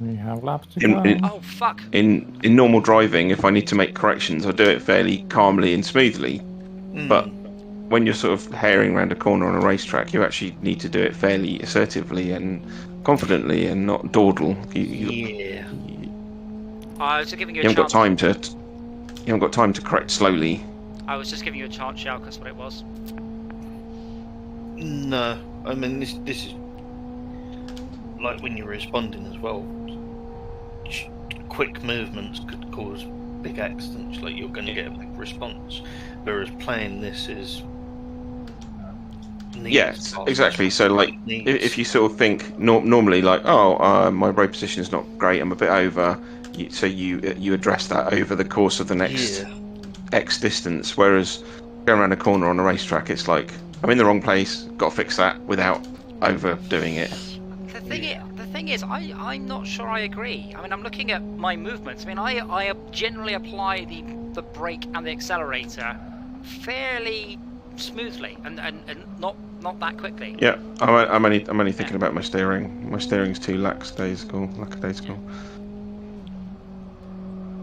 We have laps to go. Oh fuck! In normal driving, if I need to make corrections, I do it fairly calmly and smoothly. But when you're sort of herring around a corner on a racetrack, you actually need to do it fairly assertively and confidently, and not dawdle. I was just giving you. You haven't got time to correct slowly. I was just giving you a chance, Shao, that's what it was. No, I mean this is like when you're responding as well. quick movements could cause big accidents. Like you're going to get a big response, whereas playing this is. Yes, exactly. So, like, if you sort of think normally, like, oh, my road position is not great, I'm a bit over, so you address that over the course of the next X distance. Whereas going around a corner on a racetrack, it's like I'm in the wrong place, got to fix that without overdoing it. The thing is, I'm not sure I agree. I mean, I'm looking at my movements. I mean, I generally apply the brake and the accelerator fairly smoothly and not that quickly. Yeah, I'm only thinking about my steering. My steering's too lackadaisical.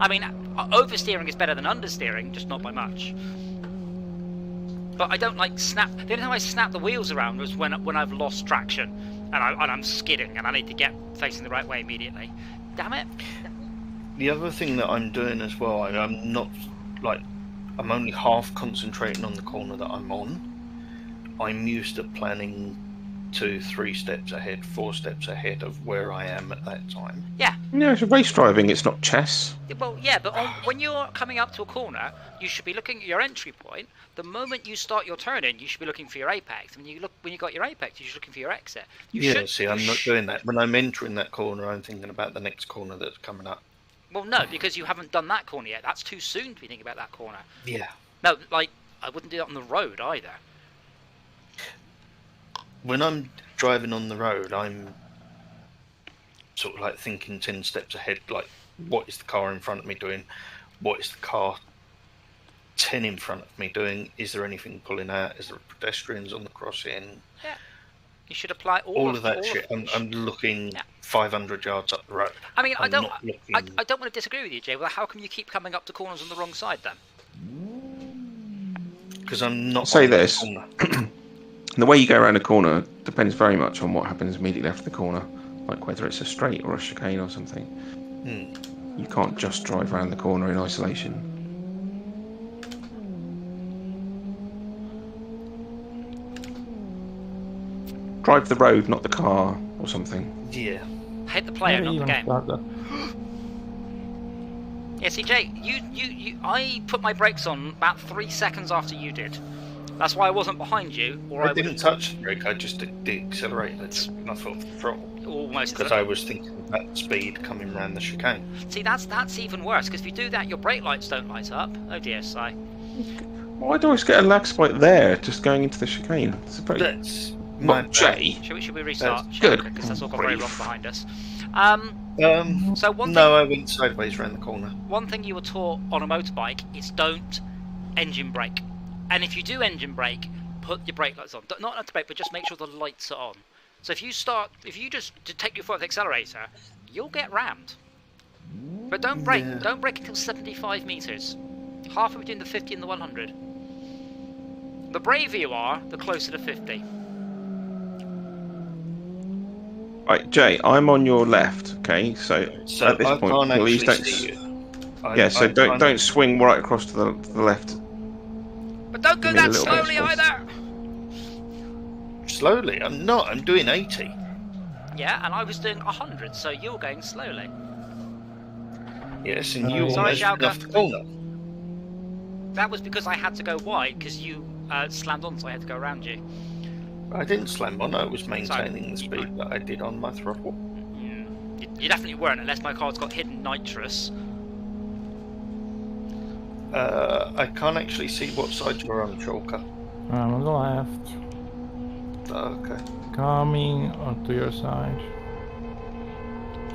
I mean, oversteering is better than understeering, just not by much. But I don't like snap. The only time I snap the wheels around was when I've lost traction and I'm skidding and I need to get facing the right way immediately. Damn it! The other thing that I'm doing as well, I'm not like I'm only half concentrating on the corner that I'm on. I'm used to planning 2, 3 steps ahead, 4 steps ahead of where I am at that time. Yeah. No, it's race driving. It's not chess. Well, yeah, but when you're coming up to a corner, you should be looking at your entry point. The moment you start your turn in, you should be looking for your apex. When you got your apex, you should be looking for your exit. I'm not doing that. When I'm entering that corner, I'm thinking about the next corner that's coming up. Well, no, because you haven't done that corner yet. That's too soon to be thinking about that corner. Yeah. No, like, I wouldn't do that on the road either. When I'm driving on the road, I'm sort of like thinking 10 steps ahead, like, what is the car in front of me doing? What is the car 10 in front of me doing? Is there anything pulling out? Is there pedestrians on the crossing? Yeah. You should apply all of that shit. I'm looking 500 yards up the road. I mean, I don't want to disagree with you, Jay. Well, how come you keep coming up to corners on the wrong side then? Because I'm not. Say this. The way you go around a corner depends very much on what happens immediately after the corner, like whether it's a straight or a chicane or something. You can't just drive around the corner in isolation. Drive the road, not the car, or something. Yeah. Hit the player, not the game. That. Yeah, see, Jay, I put my brakes on about 3 seconds after you did. That's why I wasn't behind you. I didn't touch the brake, I just did the accelerator. I thought the throttle. Almost. Because I was thinking about speed coming around the chicane. See, that's even worse, because if you do that, your brake lights don't light up. Oh dear, Si. Well, I'd always get a lag spike there, just going into the chicane. That's my Jay. Should we restart? Good. Because that's all gone very wrong behind us. So I went sideways around the corner. One thing you were taught on a motorbike is don't engine brake. And if you do engine brake, put your brake lights on. Not to brake, but just make sure the lights are on. So if you just take your foot off the accelerator, you'll get rammed. But don't brake. Yeah. Don't brake until 75 meters. Halfway between the 50 and the 100. The braver you are, the closer to 50. Right, Jay, I'm on your left. Okay, so at this point, please don't. See you. So don't swing right across to the left. But don't go that slowly either! Slowly? I'm not, I'm doing 80. Yeah, and I was doing 100, so you're going slowly. Yes, and you almost left the corner. That was because I had to go wide, because you slammed on, so I had to go around you. I didn't slam on, I was maintaining the speed that I did on my throttle. You definitely weren't, unless my car's got hidden nitrous. I can't actually see what side you're on, Chalker. I'm on the left. Okay. Coming onto your side.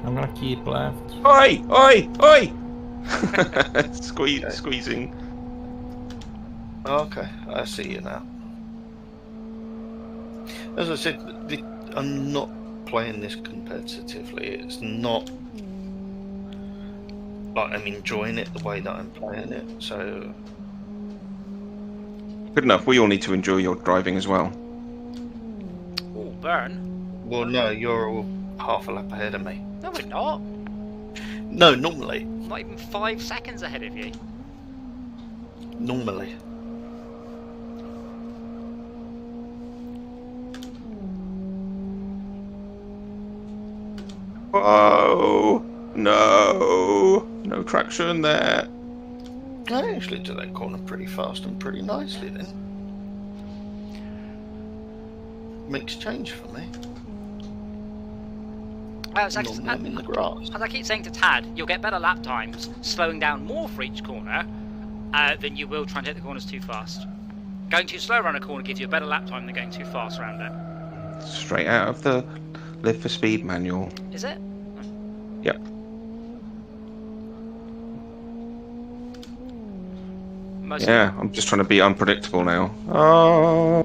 I'm gonna keep left. Oi! Squeezing. Okay, I see you now. As I said, I'm not playing this competitively. It's not like I'm enjoying it the way that I'm playing it, so... Good enough, we all need to enjoy your driving as well. Oh, burn. Well, no, you're all half a lap ahead of me. No, we're not. No, normally. Not even 5 seconds ahead of you. Normally. Whoa! No, no traction there. I actually did that corner pretty fast and pretty nicely then. Makes change for me. Normally I'm in the grass. As I keep saying to Tad, you'll get better lap times slowing down more for each corner than you will trying to hit the corners too fast. Going too slow around a corner gives you a better lap time than going too fast around it. Straight out of the Live for Speed manual. Is it? Yep. Yeah, I'm just trying to be unpredictable now. Oh,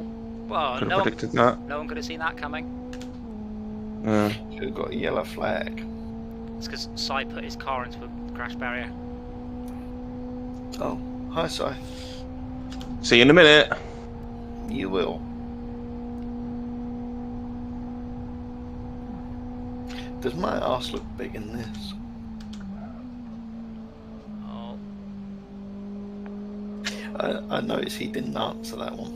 well, could have predicted that. No one could have seen that coming. You've got a yellow flag. It's because Si put his car into a crash barrier. Oh, hi, Si. See you in a minute. You will. Does my arse look big in this? Oh. I noticed he didn't answer that one.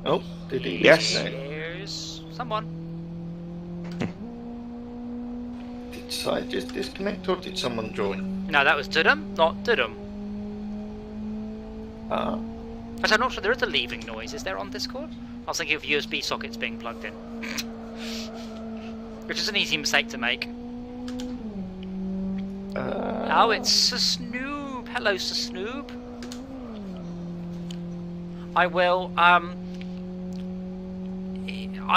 Oh, did he? Yes. Here's someone. Did Si just disconnect or did someone join? No, that was Dudum, not Dudum. But I'm not sure there is a leaving noise. Is there on Discord? I was thinking of USB sockets being plugged in. Which is an easy mistake to make. Oh, it's Sir Snoob. Hello, Sir Snoob. I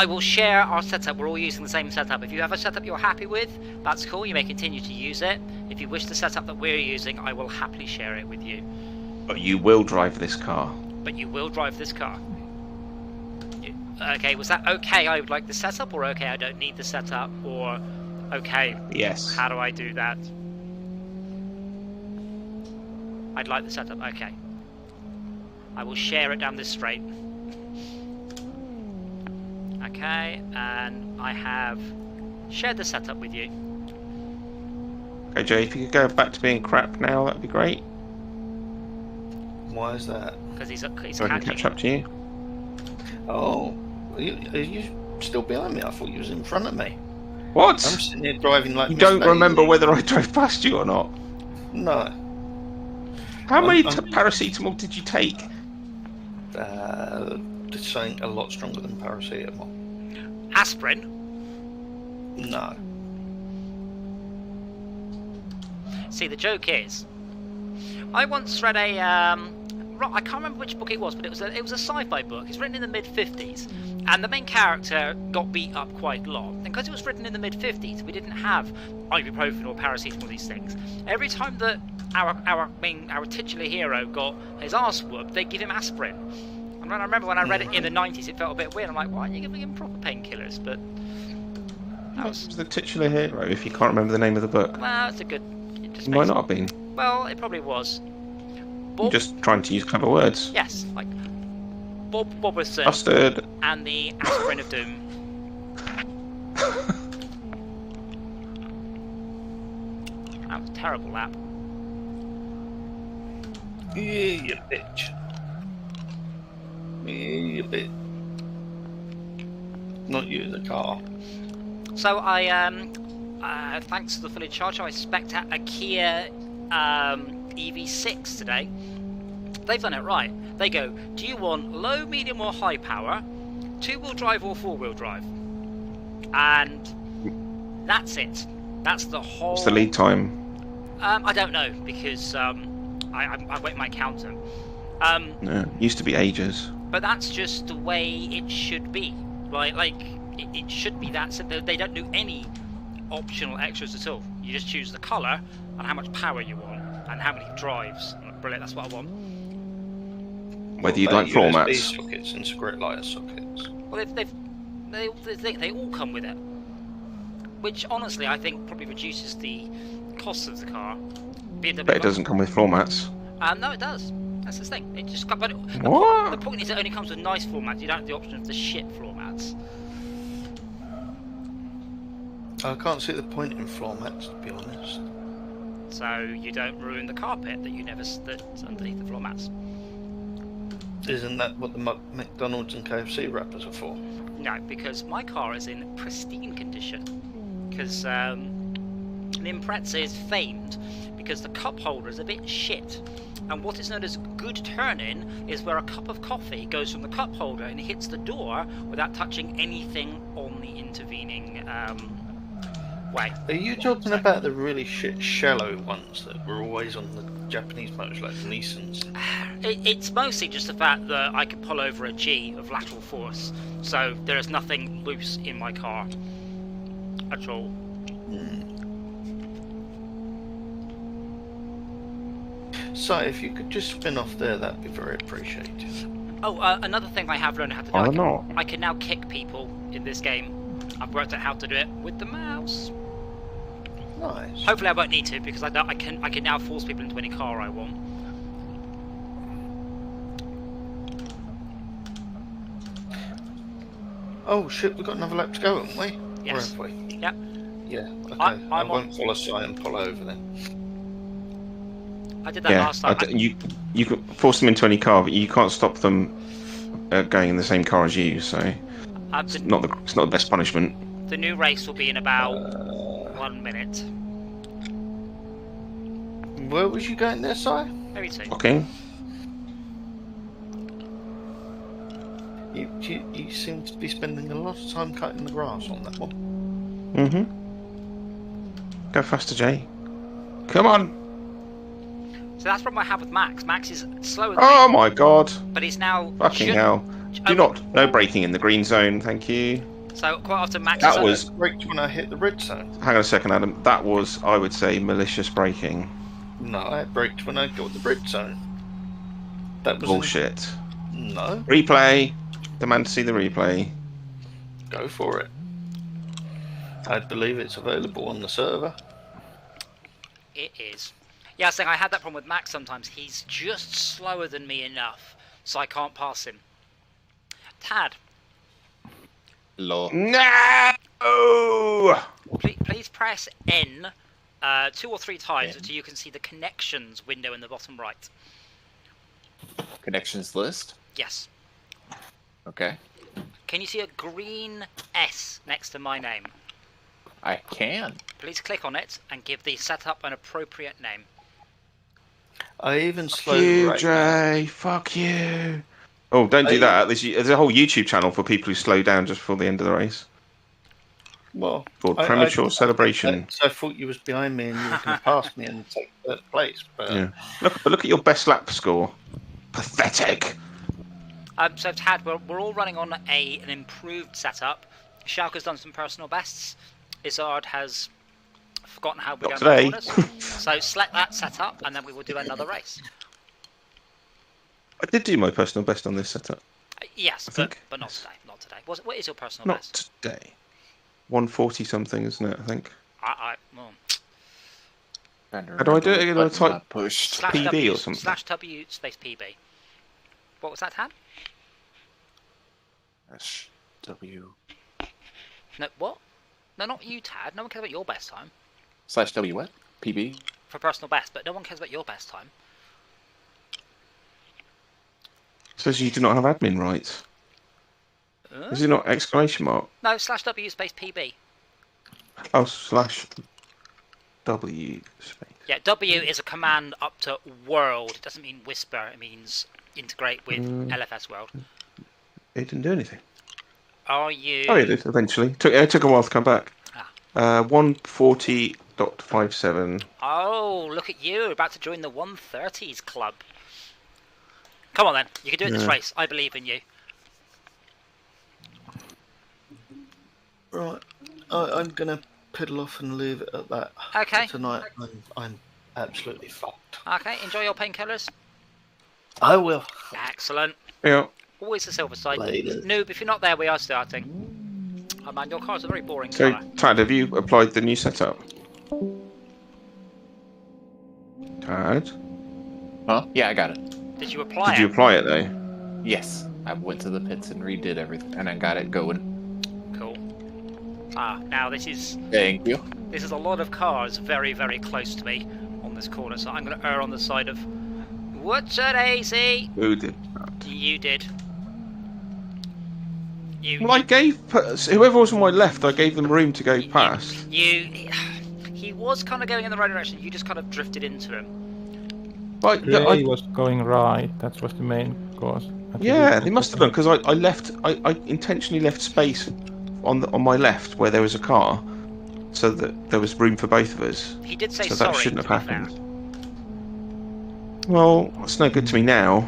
will share our setup. We're all using the same setup. If you have a setup you're happy with, that's cool. You may continue to use it. If you wish the setup that we're using, I will happily share it with you. But you will drive this car. But you will drive this car. Okay, was that okay, I would like the setup, or okay, I don't need the setup, or okay, Yes. how do I do that? I'd like the setup, okay. I will share it down this straight. Okay, and I have shared the setup with you. Okay, Jay, if you could go back to being crap now, that'd be great. Why is that? Because he's So I can catching catch up to you. Oh, are you still behind me? I thought you was in front of me. What? I'm sitting here driving like You Miss don't Daisy. remember whether I drove past you or not? No. How many I'm- paracetamol did you take? It's something a lot stronger than paracetamol. aspirin. No. See, the joke is, I once read a I can't remember which book it was, but it was a sci-fi book. It's written in the mid-50s, and the main character got beat up quite a lot. And because it was written in the mid-50s, we didn't have ibuprofen or paracetamol, these things. Every time that our titular hero got his arse whooped, they give him aspirin. And I remember when I read it in the 90s, it felt a bit weird. I'm like, why aren't you giving him proper painkillers? But that was, What's the titular hero if you can't remember the name of the book? well, it's a good. It just Might makes, not have been. well, it probably was. You're just trying to use clever words. Yes, like Bob Boberson Mustard. and the Aspirin of Doom. That was a terrible lap. Yeah, you bitch. Yeah, you bitch. Not you, the car. So I, thanks to the fully charger, I spec'd out a Kia EV6 today. They've done it right. They go, do you want low, medium or high power, 2-wheel drive or 4-wheel drive? And that's it. That's the whole... What's the lead time? I don't know, because I wait my counter. No, used to be ages. But that's just the way it should be. It should be that simple. They don't do any optional extras at all. You just choose the colour and how much power you want and how many drives. Brilliant, that's what I want. Whether you like floor USB mats. sockets and cigarette lighter sockets. Well, they all come with it. Which, honestly, I think probably reduces the cost of the car. BMW But it doesn't come with floor mats. No, it does. That's the thing. It just got, but What? the point is, it only comes with nice floor mats. You don't have the option of the shit floor mats. I can't see the point in floor mats, to be honest. So you don't ruin the carpet that's underneath the floor mats. Isn't that what the McDonald's and KFC wrappers are for? No, because my car is in pristine condition. Because Nimprezza is famed because the cup holder is a bit shit. And what is known as good turn-in is where a cup of coffee goes from the cup holder and hits the door without touching anything on the intervening way. Are you talking about the really shit shallow ones that were always on the Japanese motors, like the Nissans? It's mostly just the fact that I can pull over a G of lateral force, so there is nothing loose in my car at all. So, if you could just spin off there, that'd be very appreciated. Oh, another thing I have learned how to do. I can now kick people in this game. I've worked out how to do it with the mouse. Nice. Hopefully I won't need to, because I can now force people into any car I want. Oh shit, we've got another lap to go, haven't we? Yes. Or have we? Yep. Yeah, okay. I'm I won't follow Si and pull over then. I did that last time. You can force them into any car, but you can't stop them going in the same car as you. So it's not the best punishment. The new race will be in about 1 minute. Where was you going there, Si? Maybe 2. Okay. You seem to be spending a lot of time cutting the grass on that one. Go faster, Jay. Come on. So that's what I have with Max. Max is slower than Oh me, my god. but he's now... Fucking hell. No braking in the green zone, thank you. So quite often Max That was... braked when I hit the red zone. Hang on a second, Adam. That was, I would say, malicious braking. No, I braked when I got the red zone. That was Bullshit. No. Replay. Demand to see the replay. Go for it. I believe it's available on the server. It is. Yeah, I was saying I had that problem with Max sometimes. He's just slower than me enough, so I can't pass him. Tad. Hello. No! Please press N 2 or 3 times until you can see the connections window in the bottom right. Connections list? Yes. Okay. Can you see a green S next to my name? I can. Please click on it and give the setup an appropriate name. I even Fuck slowed you, right Jay. Fuck you. Oh, don't do that. There's a whole YouTube channel for people who slow down just before the end of the race. Well, Called Premature Celebration. I thought you was behind me and you were going to pass me and take third place. But Yeah. Look at your best lap score. Pathetic. So Tad, we're all running on an improved setup. Schalke's done some personal bests. Izzard has forgotten how we Not go around today. corners. So select that setup and then we will do another race. I did do my personal best on this setup. Yes, I think. but not today. Not today. What is your personal Not best? today. 140 something, isn't it? I think. Well, How do I do it? Do I type pushed. /W PB or something? /W space PB. What was that, Tad? W No, what? No, not you, Tad. No one cares about your best time. /W what? PB? For personal best, but no one cares about your best time. Says you do not have admin rights. Is it not exclamation mark? No, /W space PB. Oh, /W space. Yeah, W is a command up to world. It doesn't mean whisper. It means integrate with LFS world. It didn't do anything. Are you... Oh, it did, eventually. It took a while to come back. 140.57. Oh, look at you. About to join the 130s club. Come on, then. You can do it in this race. I believe in you. right, I'm going to piddle off and leave it at that. Okay. Tonight, I'm absolutely fucked. Okay, enjoy your painkillers. I will. Excellent. Yeah. Always the silver side. Later. Noob, if you're not there, we are starting. Oh man, your car's a very boring So, colour. Tad, have you applied the new setup? Tad? Huh? Yeah, I got it. Did you apply Did you it? apply it, though? Yes. I went to the pits and redid everything, and I got it going. Cool. Now this is Thank you. a lot of cars very, very close to me on this corner, so I'm going to err on the side of... What's it, AC? Who did that? direction you did. Well, I gave whoever was on my left, I gave them room to go past. He was kind of going in the right direction. You just kind of drifted into him. But Gray was going right. That was the main cause. yeah, they must have done because I left. I intentionally left space on my left where there was a car, so that there was room for both of us. He did say so sorry. That shouldn't to have be happened. fair. Well, it's no good to me now.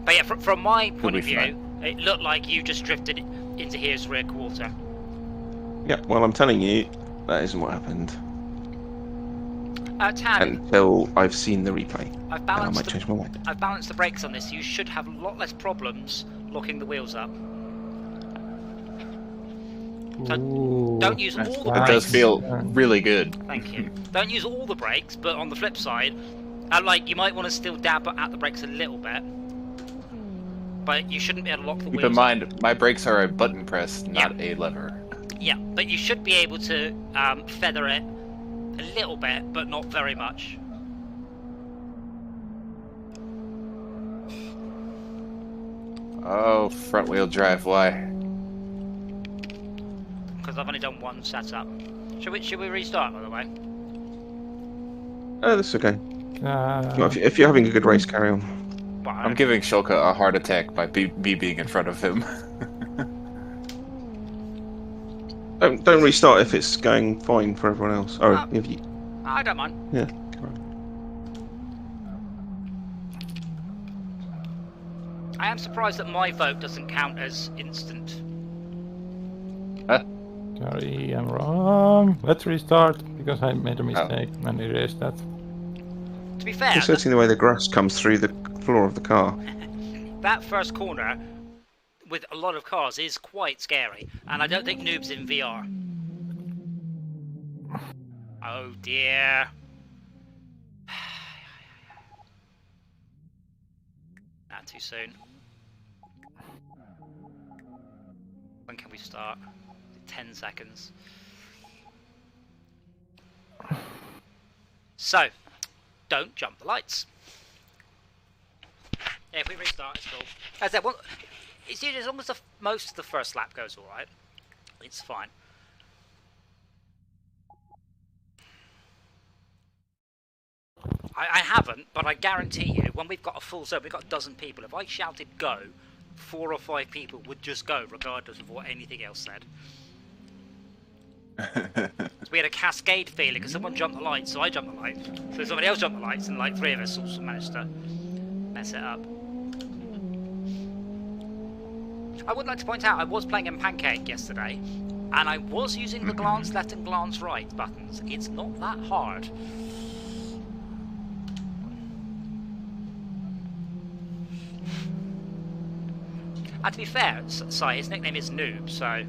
But yeah, from my point of view, it looked like you just drifted into his rear quarter. Yeah, well, I'm telling you, that isn't what happened. Tan, Until I've seen the replay. I've And I balanced might change my mind. I've balanced the brakes on this. You should have a lot less problems locking the wheels up. So don't use all the It brakes. does feel really good. Thank you. Don't use all the brakes, but on the flip side, like you might want to still dab at the brakes a little bit, but you shouldn't be able to lock the Keep wheels. in mind, my brakes are a button press, not Yeah. a lever. Yeah, but you should be able to feather it a little bit, but not very much. Oh, front wheel drive, why? Because I've only done one setup. Should we restart, by the way? Oh, that's okay. Uh, Well, if you're having a good race, carry on. Well, I'm giving Shulka a heart attack by me being in front of him. Don't restart if it's going fine for everyone else. Or Oh. if you, I don't mind. yeah. I am surprised that my vote doesn't count as instant. Sorry, I'm wrong. Let's restart because I made a mistake and erased that. To be fair, Considering the way the grass comes through the floor of the car. that first corner with a lot of cars is quite scary, and I don't think Noob's in VR. Oh dear. Not too soon. When can we start? 10 seconds. So, don't jump the lights. Yeah, if we restart, it's cool. As I said, well, it's usually as long as most of the first lap goes alright, it's fine. I haven't, but I guarantee you, when we've got a full zone, we've got a dozen people, if I shouted go, 4 or 5 people would just go, regardless of what anything else said. So we had a cascade feeling, because someone jumped the lights, so I jumped the lights. So somebody else jumped the lights, and like 3 of us also managed to mess it up. I would like to point out, I was playing in Pancake yesterday, and I was using the glance left and glance right buttons. It's not that hard. And to be fair, sorry, his nickname is Noob, so...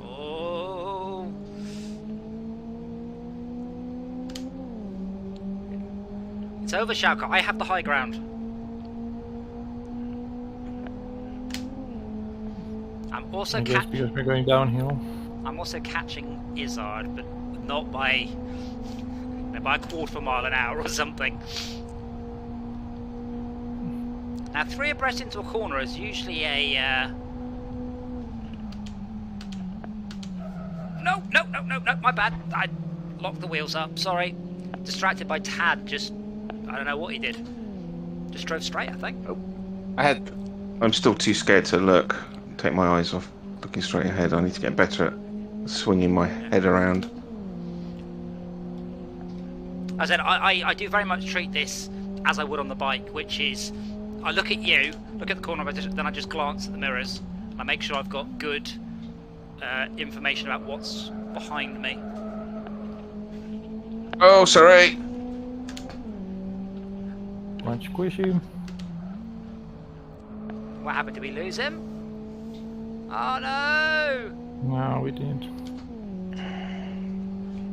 Oh... It's over, Shauka. I have the high ground. I'm also I guess because we're going downhill. I'm also catching Izzard, but not by a quarter of a mile an hour or something. Now, 3 abreast into a corner is usually a... No, my bad. I locked the wheels up, sorry. Distracted by Tad, just... I don't know what he did. Just drove straight, I think. Oh. I'm still too scared to look. Take my eyes off looking straight ahead. I need to get better at swinging my head around. As I said, I do very much treat this as I would on the bike, which is... I look at you, look at the corner, then I just glance at the mirrors. And I make sure I've got good information about what's behind me. Oh, sorry! Quite squishy. What happened? Did we lose him? Oh no! No, we didn't.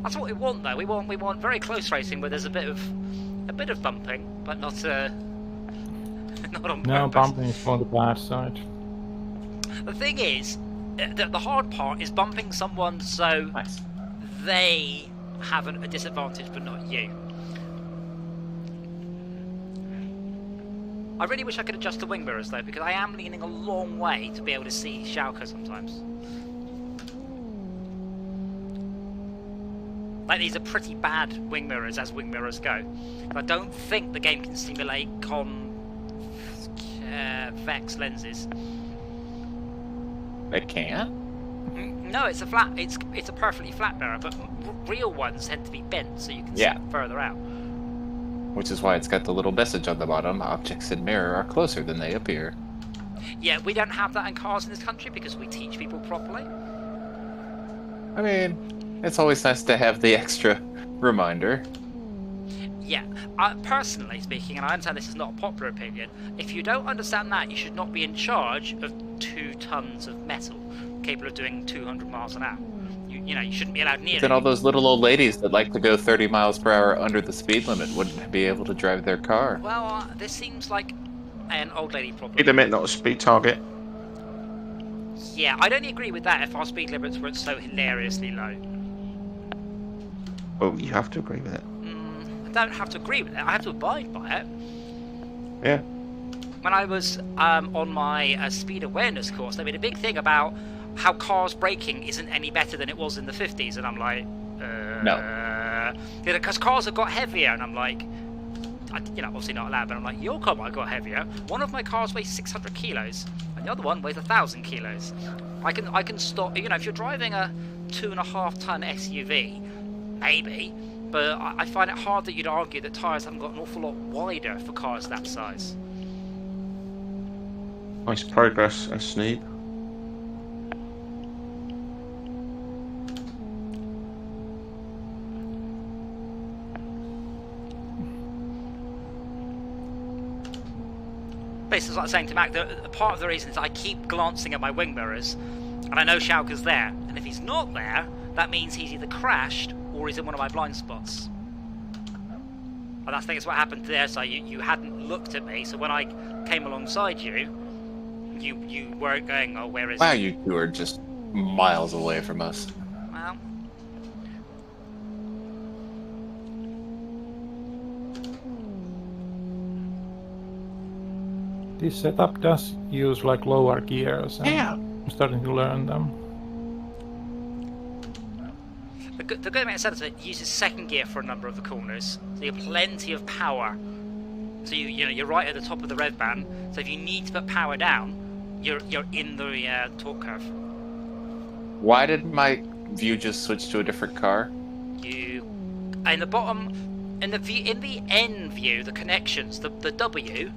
That's what we want, though. We want very close racing where there's a bit of bumping, but not not on purpose. No, bumping is for the bad side. The thing is, the hard part is bumping someone so Nice. they have a disadvantage, but not you. I really wish I could adjust the wing mirrors though, because I am leaning a long way to be able to see Schalke sometimes. Like, these are pretty bad wing mirrors as wing mirrors go. I don't think the game can simulate convex lenses. It can? No, it's a flat. It's a perfectly flat mirror, but real ones tend to be bent, so you can see further out. Which is why it's got the little message on the bottom: objects in mirror are closer than they appear. Yeah, we don't have that in cars in this country because we teach people properly. I mean, it's always nice to have the extra reminder. Yeah, personally speaking, and I understand this is not a popular opinion, if you don't understand that, you should not be in charge of 2 tons of metal capable of doing 200 miles an hour. You know, you shouldn't be allowed near it. Then all those little old ladies that like to go 30 miles per hour under the speed limit wouldn't be able to drive their car. Well, this seems like an old lady problem. Speed limit, not a speed target. Yeah, I'd only agree with that if our speed limits weren't so hilariously low. Well, you have to agree with it. I don't have to agree with it, I have to abide by it. Yeah. When I was on my speed awareness course, they made a big thing about how cars braking isn't any better than it was in the 50s, and I'm like, No. Because cars have got heavier, and I'm like, you know, obviously not allowed, but I'm like, your car might have got heavier. One of my cars weighs 600 kilos, and the other one weighs 1,000 kilos. I can stop, you know, if you're driving a 2.5 ton SUV, maybe, but I find it hard that you'd argue that tyres haven't got an awful lot wider for cars that size. Nice progress, Sneed. Basically, like I was saying to Mac, part of the reason is I keep glancing at my wing mirrors, and I know Schalke's there, and if he's not there, that means he's either crashed or he's in one of my blind spots. And I think it's what happened there, so you hadn't looked at me, so when I came alongside you, you weren't going, oh, where is Wow, he? you two are just miles away from us. Well, This setup does use like lower gears. And Yeah. I'm starting to learn them. the good thing sense of it uses second gear for a number of the corners, so you have plenty of power. So you know you're right at the top of the rev band. So if you need to put power down, you're in the torque curve. Why did my view just switch to a different car? You in the bottom, in the N view, the connections, the W,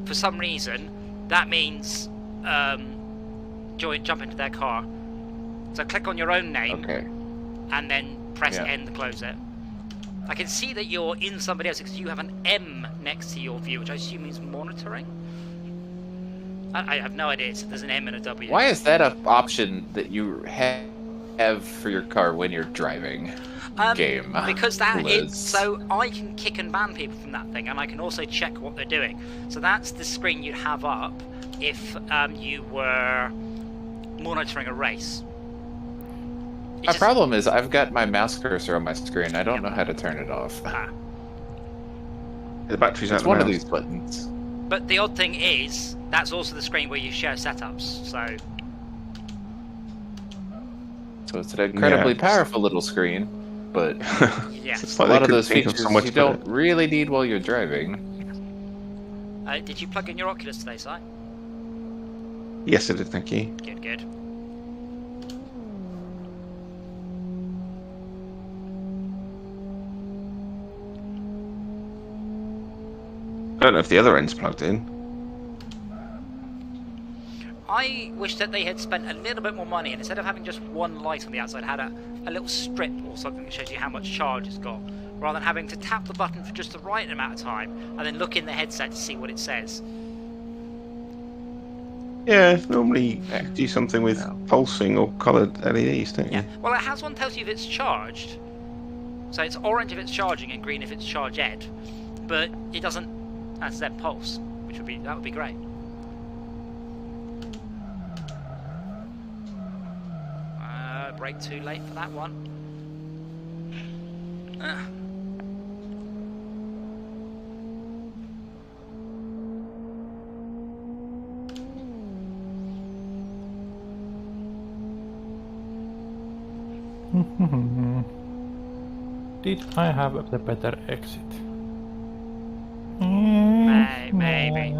for some reason that means jump into their car. So click on your own name. Okay. And then press Yeah. N to close it. I can see that you're in somebody else because you have an M next to your view, which I assume means monitoring. I have no idea. There's an M and a W. Why is that an option that you have for your car when you're driving? Game. Because that is Liz. so I can kick and ban people from that thing, and I can also check what they're doing. So that's the screen you'd have up if you were monitoring a race. My problem is I've got my mouse cursor on my screen. I don't Yep. know how to turn it off. The battery's out It's the one of mouse. these buttons. But the odd thing is, that's also the screen where you share setups. So So it's an incredibly Yeah. powerful little screen, but yeah. It's a like they lot of couldn't those think of features somewhere you to put don't really need while you're driving. Did you plug in your Oculus today, Si? it. Yes, I did, thank you. Good, good. I don't know if the other end's plugged in. I wish that they had spent a little bit more money, and instead of having just one light on the outside, had a little strip or something that shows you how much charge it's got, rather than having to tap the button for just the right amount of time and then look in the headset to see what it says. Yeah, normally you do something with pulsing or coloured LEDs, don't you? Yeah. Well, it has one that tells you if it's charged. So it's orange if it's charging and green if it's charged, but it doesn't. That's Z pulse, which would be great. Brake too late for that one. Did I have the better exit? Maybe.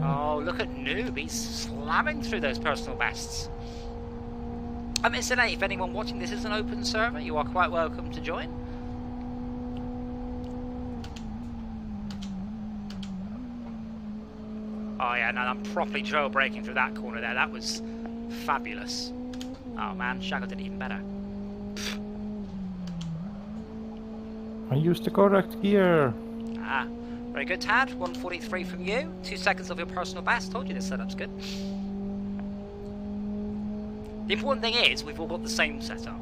Oh, look at Noob. He's slamming through those personal bests. Incidentally, if anyone watching this is an open server, you are quite welcome to join. Oh yeah, no, I'm properly trail-breaking through that corner there. That was fabulous. Oh man, Shaco did even better. I used the correct gear. Ah, very good, Tad. 143 from you. 2 seconds of your personal best. Told you this setup's good. The important thing is, we've all got the same setup.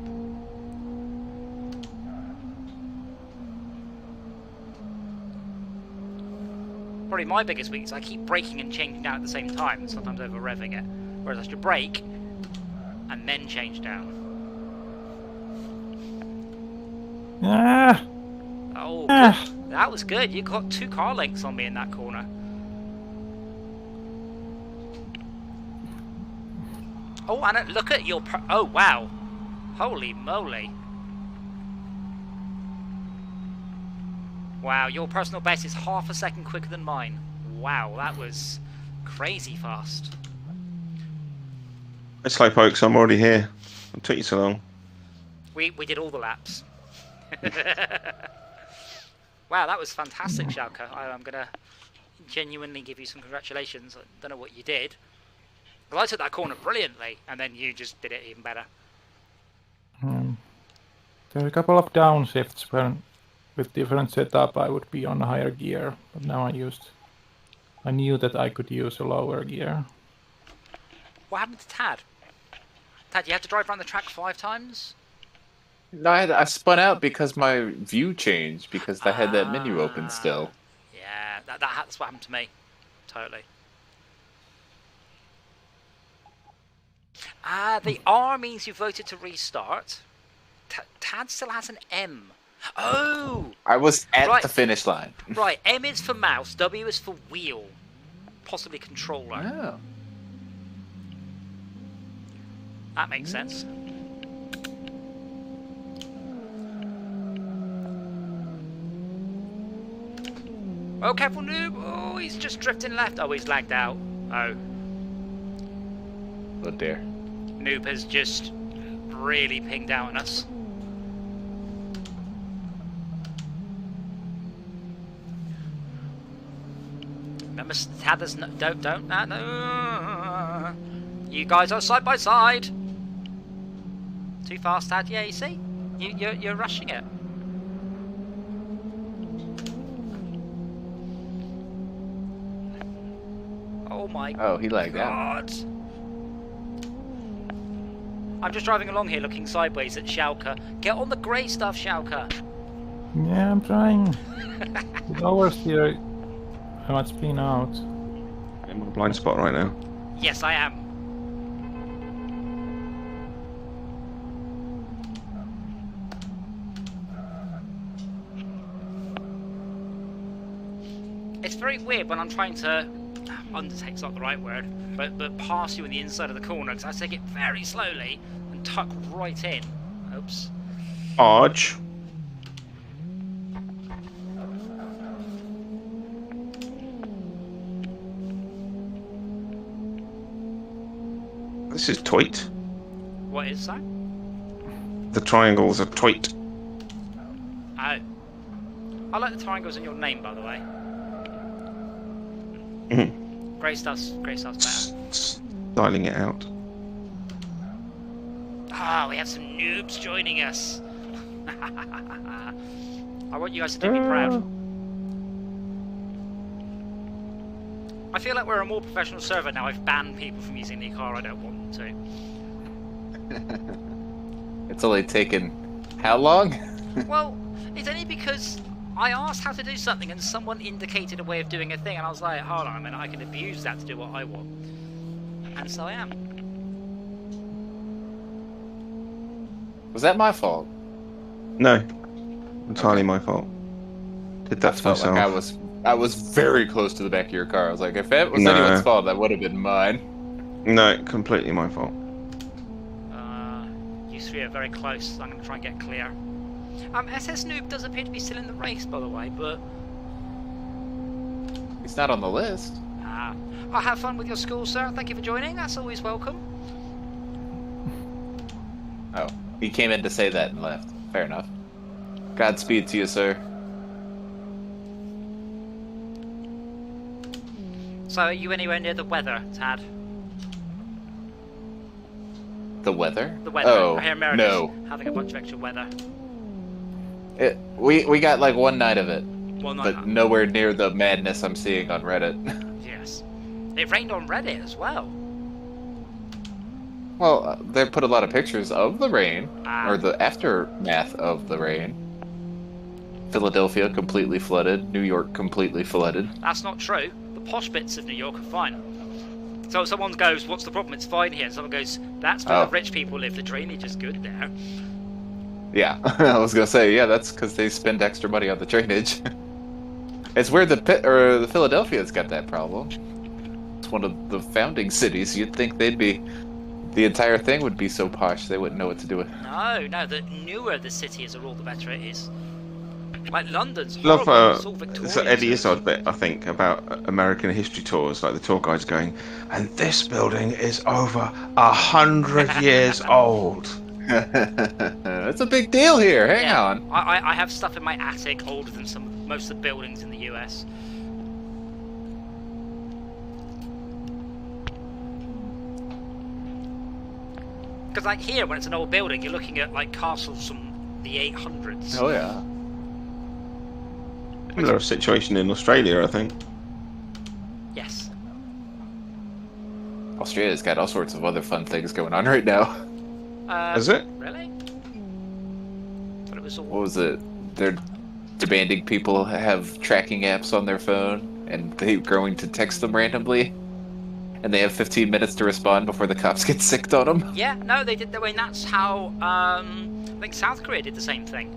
Probably my biggest weakness, I keep braking and changing down at the same time, and sometimes over revving it. Whereas I should brake, and then change down. Ah! Oh, good. That was good. You got 2 car lengths on me in that corner. Oh, and look at your... oh, wow. Holy moly. Wow, your personal best is half a second quicker than mine. Wow, that was crazy fast. It's like, folks, I'm already here. It took you so long. We did all the laps. Wow, that was fantastic, Schalke. I'm going to genuinely give you some congratulations. I don't know what you did. Well, I took that corner brilliantly, and then you just did it even better. There are a couple of downshifts when, with different setup, I would be on a higher gear, but now I knew that I could use a lower gear. What happened to Tad? Tad, you had to drive around the track 5 times? No, I spun out because my view changed, because I had that menu open still. Yeah, that's what happened to me. Totally. The R means you voted to restart. Tad still has an M. Oh! I was at Right. the finish line. Right, M is for mouse, W is for wheel. Possibly controller. Oh. That makes sense. Oh, careful, Noob! Oh, he's just drifting left. Oh, he's lagged out. Oh. Oh dear. Noob has just really pinged out on us. Remember, Tad, there's no, don't, no. You guys are side by side. Too fast, Tad. Yeah, you see, you're rushing it. Oh my. Oh, he lagged out. God. I'm just driving along here looking sideways at Schalke. Get on the grey stuff, Schalke. Yeah, I'm trying. The lowers here, I might spin out. I'm in a blind spot right now. Yes, I am. It's very weird when I'm trying to... undertake's not the right word, but pass you in the inside of the corner, because I take it very slowly and tuck right in. Oops. Arge. This is toit. What is that? The triangles are toit. Oh. I like the triangles in your name, by the way. Grey stuff's better. Styling it out. Ah, we have some noobs joining us. I want you guys to do me proud. I feel like we're a more professional server now. I've banned people from using the car I don't want them to. It's only taken how long? Well, it's only because I asked how to do something and someone indicated a way of doing a thing, and I was like, hold on a minute, I can abuse that to do what I want. And so I am. Was that my fault? No. Entirely my fault. Did that I to felt myself. like I was very close to the back of your car. I was like, if it was No. anyone's fault, that would have been mine. No, completely my fault. You three are very close, so I'm going to try and get clear. SS Noob does appear to be still in the race, by the way, but... He's not on the list. I'll have fun with your school, sir. Thank you for joining. That's always welcome. Oh, he came in to say that and left. Fair enough. Godspeed to you, sir. So, are you anywhere near the weather, Tad? The weather? The weather. Oh, I hear America's no. having a bunch of extra weather. We got like one night of it, Well, not but nowhere near the madness I'm seeing on Reddit. Yes. It rained on Reddit as well. Well, they put a lot of pictures of the rain, Ah. or the aftermath of the rain. Philadelphia completely flooded. New York completely flooded. That's not true. The posh bits of New York are fine. So someone goes, what's the problem? It's fine here. And someone goes, that's where Oh. the rich people live. The drainage is good there. Yeah, I was gonna say, yeah, that's because they spend extra money on the drainage. It's weird the Philadelphia's got that problem. It's one of the founding cities. You'd think they'd be, the entire thing would be so posh they wouldn't know what to do with. No, the newer the city is, all the better it is. Like London's Love horrible. It's all Victorian. it's Eddie Izzard bit, I think, about American history tours, like the tour guide's going, and this building is over 100 years old. It's a big deal here. Hang Yeah. on. I have stuff in my attic older than most of the buildings in the US. Because like here, when it's an old building, you're looking at like castles from the 800s. Oh yeah. Similar situation in Australia, I think. Yes. Australia's got all sorts of other fun things going on right now. Is it? Really? But it was all... What was it? They're demanding people have tracking apps on their phone, and they're going to text them randomly, and they have 15 minutes to respond before the cops get sicked on them. Yeah, no, they did. I mean, that's how I think South Korea did the same thing.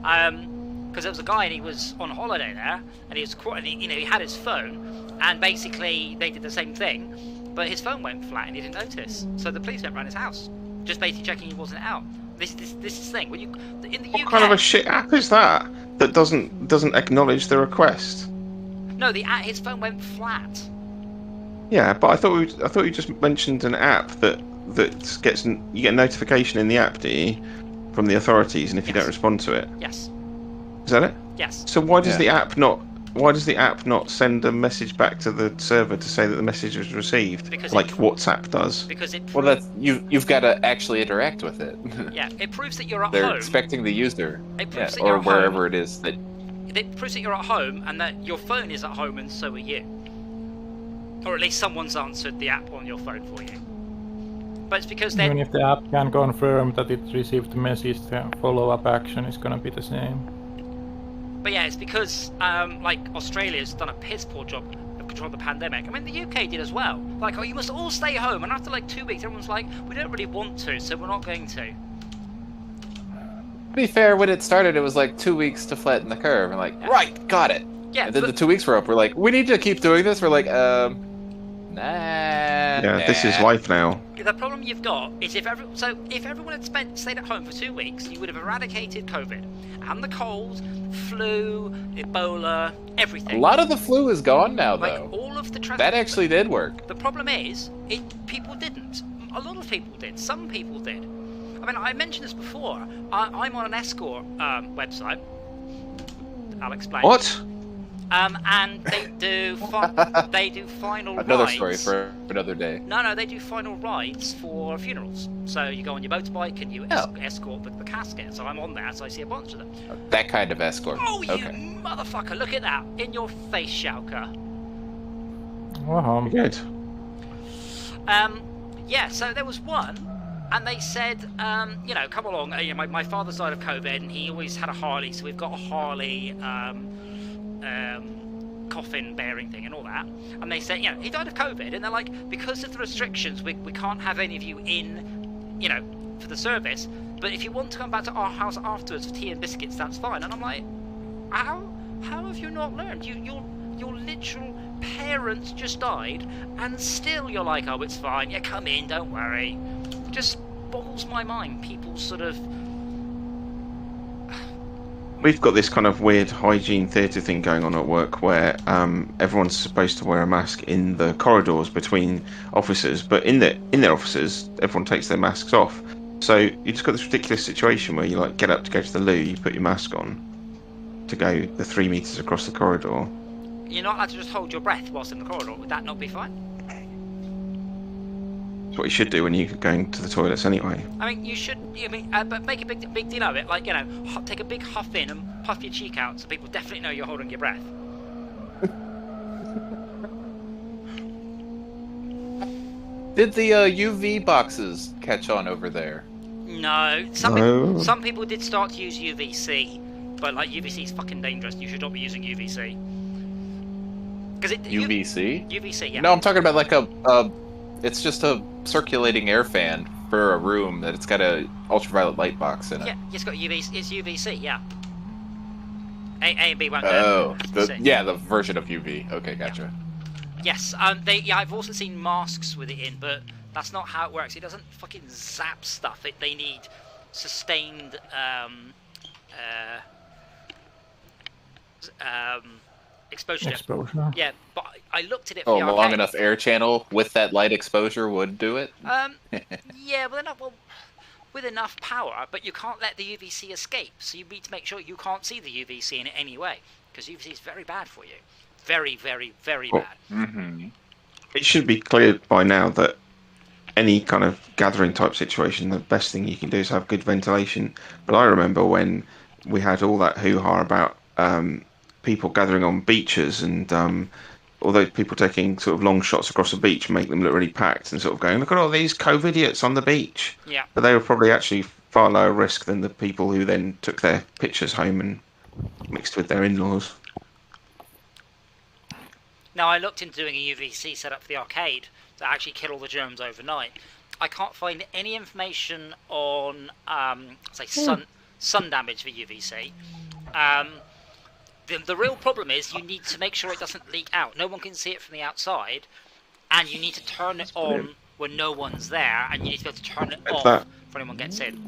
Because there was a guy and he was on holiday there, and he was he had his phone, and basically they did the same thing, but his phone went flat and he didn't notice. So the police went round his house, just basically checking he wasn't out. This is the thing. When you in the UK, What kind of a shit app is that doesn't acknowledge the request? no, his phone went flat. Yeah, but I thought you just mentioned an app that gets you get a notification in the app, do you, from the authorities, and if you Yes. don't respond to it, Yes, is that it? yes. So why does Yeah. the app not send a message back to the server to say that the message was received, Because like it- WhatsApp does? Because it Well, that's you've got to actually interact with it. yeah, it proves that you're at They're home. expecting the user, It proves that or you're at wherever home. it is that. It proves that you're at home and that your phone is at home and so are you. Or at least someone's answered the app on your phone for you. But it's because Even then... if the app can confirm that it received the message, the follow-up action is gonna be the same. But yeah, it's because, like, Australia's done a piss poor job of controlling the pandemic. I mean, the UK did as well. Like, oh, you must all stay home. And after, like, 2 weeks, everyone's like, we don't really want to, so we're not going to. To be fair, when it started, it was like 2 weeks to flatten the curve, and like, right, got it. Yeah, And then but the 2 weeks were up. We're like, we need to keep doing this. We're like, nah. Yeah, this is life now. the problem you've got is if everyone had stayed at home for 2 weeks, you would have eradicated COVID. And the cold, flu, Ebola, everything. A lot of the flu is gone now, Like, though. all of the traffic... That actually did work. The problem is, people didn't. A lot of people did. Some people did. I mean, I mentioned this before. I'm on an escort website. I'll explain. What? And they do final Another rides. story for another day. No, they do final rides for funerals. So you go on your motorbike and you escort the casket. So I'm on there, so I see a bunch of them. That kind of escort. Oh, you Okay. motherfucker! Look at that in your face, Shauka. Wow. Good. Yeah, so there was one, and they said, come along. My father's died of COVID, and he always had a Harley, so we've got a Harley coffin-bearing thing and all that. And they said, he died of COVID, and they're like, because of the restrictions, we can't have any of you in, for the service. But if you want to come back to our house afterwards for tea and biscuits, that's fine. And I'm like, how have you not learned? Your literal parents just died, and still you're like, oh, it's fine. Yeah, come in, don't worry. Just boggles my mind. People sort of. We've got this kind of weird hygiene theatre thing going on at work where everyone's supposed to wear a mask in the corridors between offices, but in their offices, everyone takes their masks off. So you just got this ridiculous situation where you like get up to go to the loo, you put your mask on to go the 3 meters across the corridor. You're not allowed to just hold your breath whilst in the corridor. Would that not be fine? That's what you should do when you're going to the toilets anyway. I mean, you should. I mean, but make a big deal of it. Like, you know, take a big huff in and puff your cheek out, so people definitely know you're holding your breath. Did the UV boxes catch on over there? No. Some people did start to use UVC, but like UVC is fucking dangerous. You should not be using UVC. Because UVC? UVC, yeah. No, I'm talking about like it's just a circulating air fan for a room that it's got a ultraviolet light box in it. Yeah, it's got UVC. It's UVC, yeah. A and B won't do. Oh, the version of UV. Okay, gotcha. Yes, I've also seen masks with it in, but that's not how it works. It doesn't fucking zap stuff. They need sustained exposure. Yeah, but I looked at it. For the long enough air channel with that light exposure would do it. Yeah, with enough power, but you can't let the UVC escape. So you need to make sure you can't see the UVC in any way, because UVC is very bad for you. Very, very, very bad. Mm-hmm. It should be clear by now that any kind of gathering type situation, the best thing you can do is have good ventilation. But I remember when we had all that hoo-ha about people gathering on beaches and all those people taking sort of long shots across the beach and make them look really packed and sort of going, look at all these COVID-idiots on the beach. Yeah. But they were probably actually far lower risk than the people who then took their pictures home and mixed with their in-laws. Now, I looked into doing a UVC setup for the arcade to actually kill all the germs overnight. I can't find any information on, say, sun damage for UVC. The real problem is you need to make sure it doesn't leak out. No one can see it from the outside, and you need to turn it on when no one's there, and you need to be able to turn it off when anyone gets in.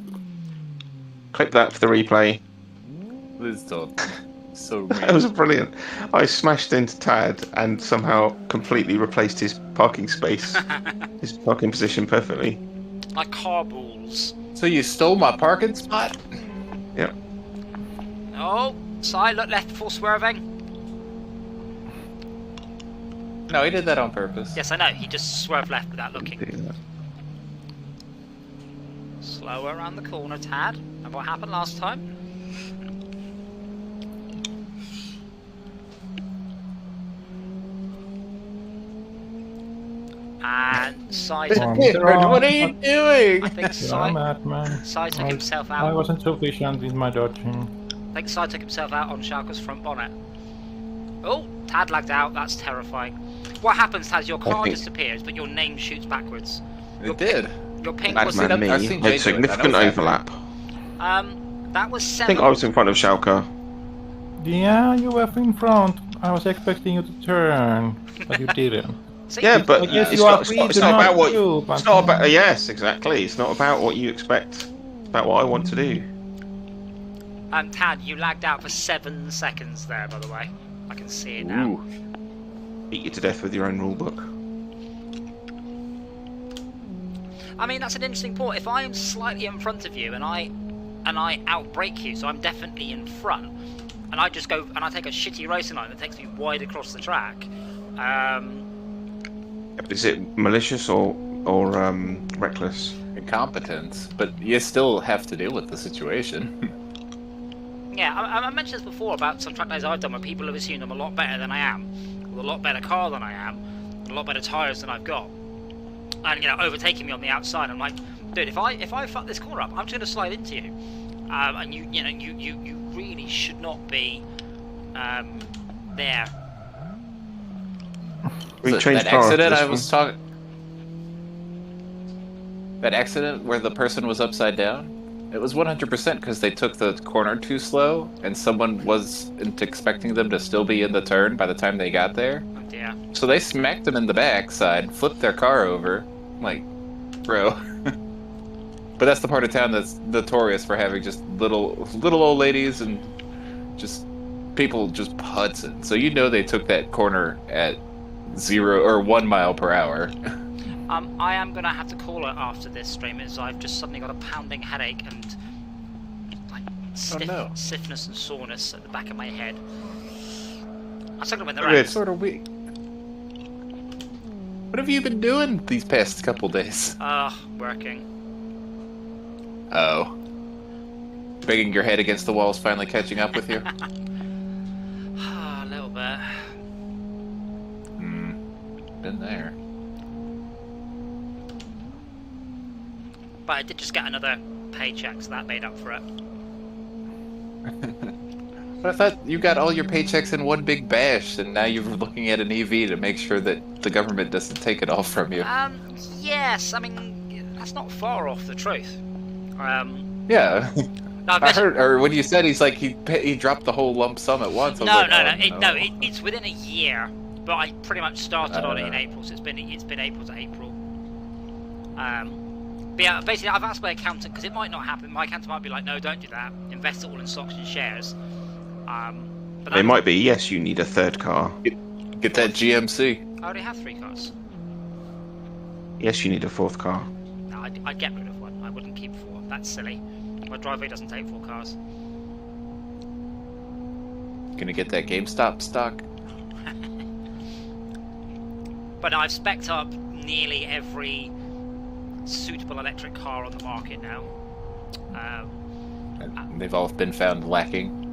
Clip that for the replay. Please don't. So mean. That was brilliant. I smashed into Tad and somehow completely replaced his parking space, his parking position perfectly. Like car balls. So you stole my parking spot? Yep. Oh, side, look left before swerving. No, he did that on purpose. Yes, I know. He just swerved left without looking. Yeah. Slower around the corner, Tad. And what happened last time? And Sai took... What are you doing? I think Sai took himself out. I wasn't sufficient in my dodging. I think Sai took himself out on Schalke's front bonnet. Oh, Tad lagged out. That's terrifying. What happens, Tad, your car disappears, but your name shoots backwards. It did. Your ping was... Madman me had significant overlap. That was 7... I think I was in front of Schalke. Yeah, you were in front. I was expecting you to turn, but you didn't. See, Yeah, but yes, it's you are not, free it's to not not about what do, but- it's not about. Yes, exactly. It's not about what you expect. It's about what I want to do. Tad, you lagged out for 7 seconds there, by the way. I can see it now. Ooh. Beat you to death with your own rulebook. I mean, that's an interesting point. If I am slightly in front of you and I outbrake you, so I'm definitely in front, and I just go and I take a shitty racing line that takes me wide across the track. Is it malicious or reckless? Incompetence, but you still have to deal with the situation. Yeah, I mentioned this before about some track days I've done where people have assumed I'm a lot better than I am, with a lot better car than I am, and a lot better tyres than I've got, and overtaking me on the outside. I'm like, dude, if I fuck this corner up, I'm just gonna slide into you, and you really should not be there. We So changed that cars accident this I was talking. That accident where the person was upside down. It was 100% because they took the corner too slow, and someone wasn't expecting them to still be in the turn by the time they got there. Oh dear. So they smacked them in the backside, flipped their car over. I'm like, bro. But that's the part of town that's notorious for having just little old ladies and just people just putzing. So you know they took that corner at 0 or 1 mile per hour. I am gonna have to call it after this stream, as I've just suddenly got a pounding headache and like stiffness and soreness at the back of my head. I'm struggling with the rest. It's sort of weak. What have you been doing these past couple days? Working. Oh. Banging your head against the walls finally catching up with you? A little bit. Been there. But I did just get another paycheck, so that made up for it. But I thought you got all your paychecks in one big bash, and now you're looking at an EV to make sure that the government doesn't take it all from you. Yes, I mean, that's not far off the truth. Yeah. No, I heard, or when you said he's like, he dropped the whole lump sum at once. It's within a year, but I pretty much started on it in April, so it's been April to April. But yeah, basically I've asked my accountant, because it might not happen. My accountant might be like, no, don't do that. Invest it all in stocks and shares. But It might be, yes, you need a third car. Get that GMC. I already have 3 cars. Yes, you need a 4th car. No, I'd get rid of one. I wouldn't keep 4. That's silly. My driveway doesn't take 4 cars. Gonna get that GameStop stock? But I've spec'd up nearly every suitable electric car on the market now. And they've all been found lacking.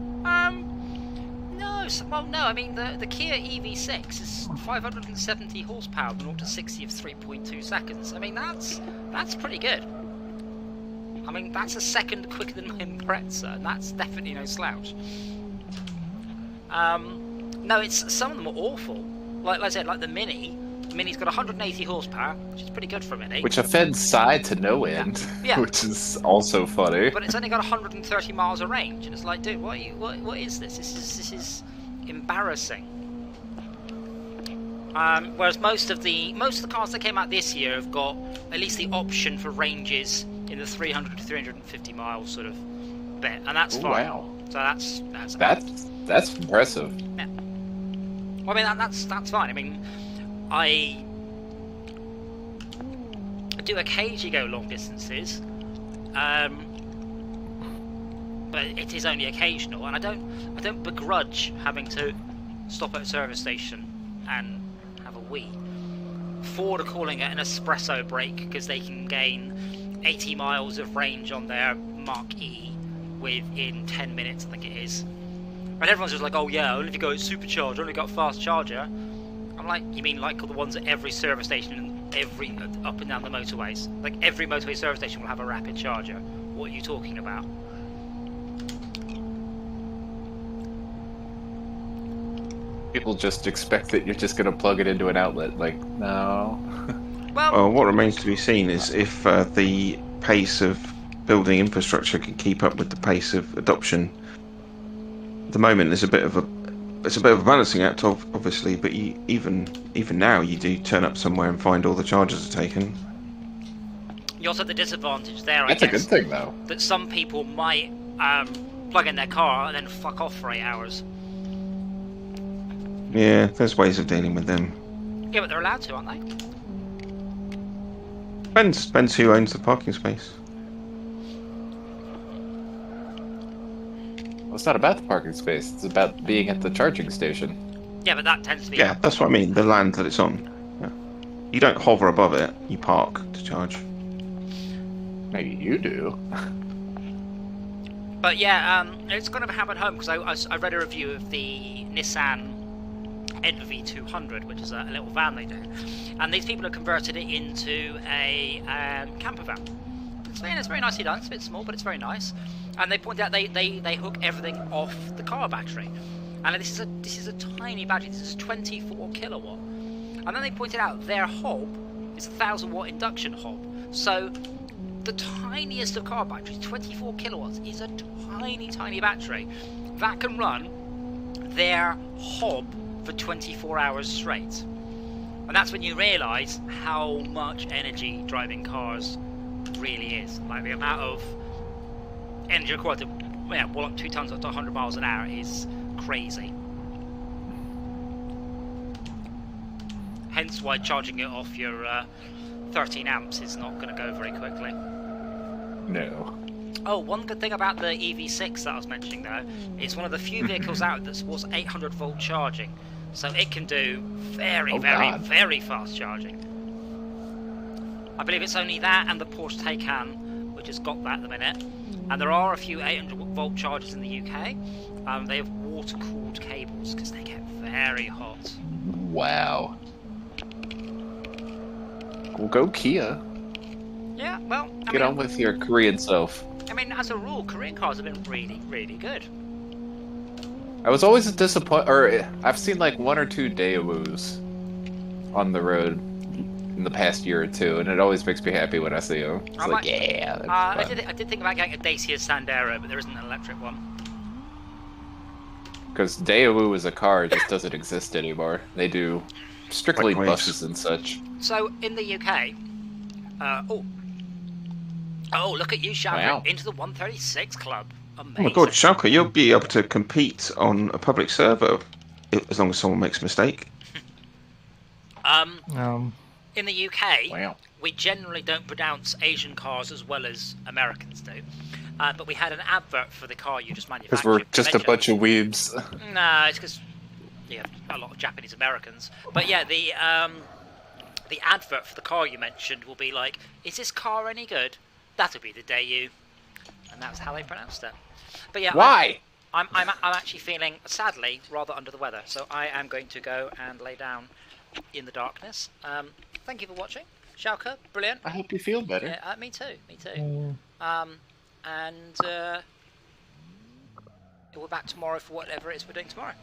No. I mean, the Kia EV6 is 570 horsepower, and 0 to 60 of 3.2 seconds. I mean, that's pretty good. I mean, that's a second quicker than my Impreza, and that's definitely no slouch. No, some of them are awful. Like I said, like the Mini. The Mini's got 180 horsepower, which is pretty good for a Mini. Which offends side to no end, Yeah. which is also funny. But it's only got 130 miles of range, and it's like, dude, what is this? This is embarrassing. Whereas most of the cars that came out this year have got at least the option for ranges in the 300 to 350 miles sort of bit, and that's fine. Wow. So That's impressive. Yeah. Well, I mean, that's fine. I mean, I do occasionally go long distances, but it is only occasional, and I don't begrudge having to stop at a service station and have a wee. Ford are calling it an espresso break because they can gain 80 miles of range on their Mark E within 10 minutes, I think it is. And everyone's just like, oh yeah, only if you go supercharged, only got fast charger. I'm like, you mean like the ones at every service station and up and down the motorways? Like every motorway service station will have a rapid charger. What are you talking about? People just expect that you're just going to plug it into an outlet. Like, no. Well, What remains to be seen is if the pace of building infrastructure can keep up with the pace of adoption. At the moment, it's a bit of a balancing act, obviously. But even now, you do turn up somewhere and find all the chargers are taken. you also have the disadvantage there, I That's a guess, good thing, though. that some people might plug in their car and then fuck off for 8 hours. Yeah, there's ways of dealing with them. Yeah, but they're allowed to, aren't they? Depends who owns the parking space. Well, it's not about the parking space. It's about being at the charging station. Yeah, but that tends to be... Yeah, that's what I mean. The land that it's on. Yeah. You don't hover above it. You park to charge. Maybe you do. But yeah, it's kind of a habit home, because I read a review of the Nissan NV200, which is a little van they do, and these people have converted it into a camper van. It's very nicely done. It's a bit small, but it's very nice. And they point out they hook everything off the car battery, and this is a tiny battery. This is 24 kilowatt. And then they pointed out their hob is a 1,000 watt induction hob. So the tiniest of car batteries, 24 kilowatts, is a tiny battery that can run their hob for 24 hours straight. And that's when you realise how much energy driving cars really is. Like the amount of energy required to wallop 2 tons up to 100 miles an hour is crazy. Hence why charging it off your 13 amps is not going to go very quickly. No. Oh, one good thing about the EV6 that I was mentioning though, it's one of the few vehicles out that supports 800 volt charging. So it can do very fast charging. I believe it's only that and the Porsche Taycan, which has got that at the minute. And there are a few 800 volt chargers in the UK. They have water-cooled cables because they get very hot. Wow. Well, go Kia. Yeah, well, Get on with your Korean self. I mean, as a rule, Korean cars have been really, really good. I was always disappointed, or I've seen like 1 or 2 Daewoo's on the road in the past year or two, and it always makes me happy when I see them. It's yeah. I did think about getting a Dacia Sandero, but there isn't an electric one. Because Daewoo as a car just doesn't exist anymore. They do strictly Like buses and such. So in the UK, oh, look at you, Shalka, Wow. into the 136 club. Amazing. Oh my god, Schalke, you'll be able to compete on a public server as long as someone makes a mistake. In the UK, Wow. we generally don't pronounce Asian cars as well as Americans do. But we had an advert for the car you just manufactured. Because we're just a bunch of weebs. No, it's because you have a lot of Japanese Americans. But yeah, the advert for the car you mentioned will be like, "Is this car any good?" That'll be the Daewoo, and that's how they pronounced it. But yeah, Why? I'm actually feeling sadly rather under the weather, so I am going to go and lay down in the darkness. Thank you for watching, Schalke, brilliant. I hope you feel better. Yeah, me too. And we're back tomorrow for whatever it is we're doing tomorrow.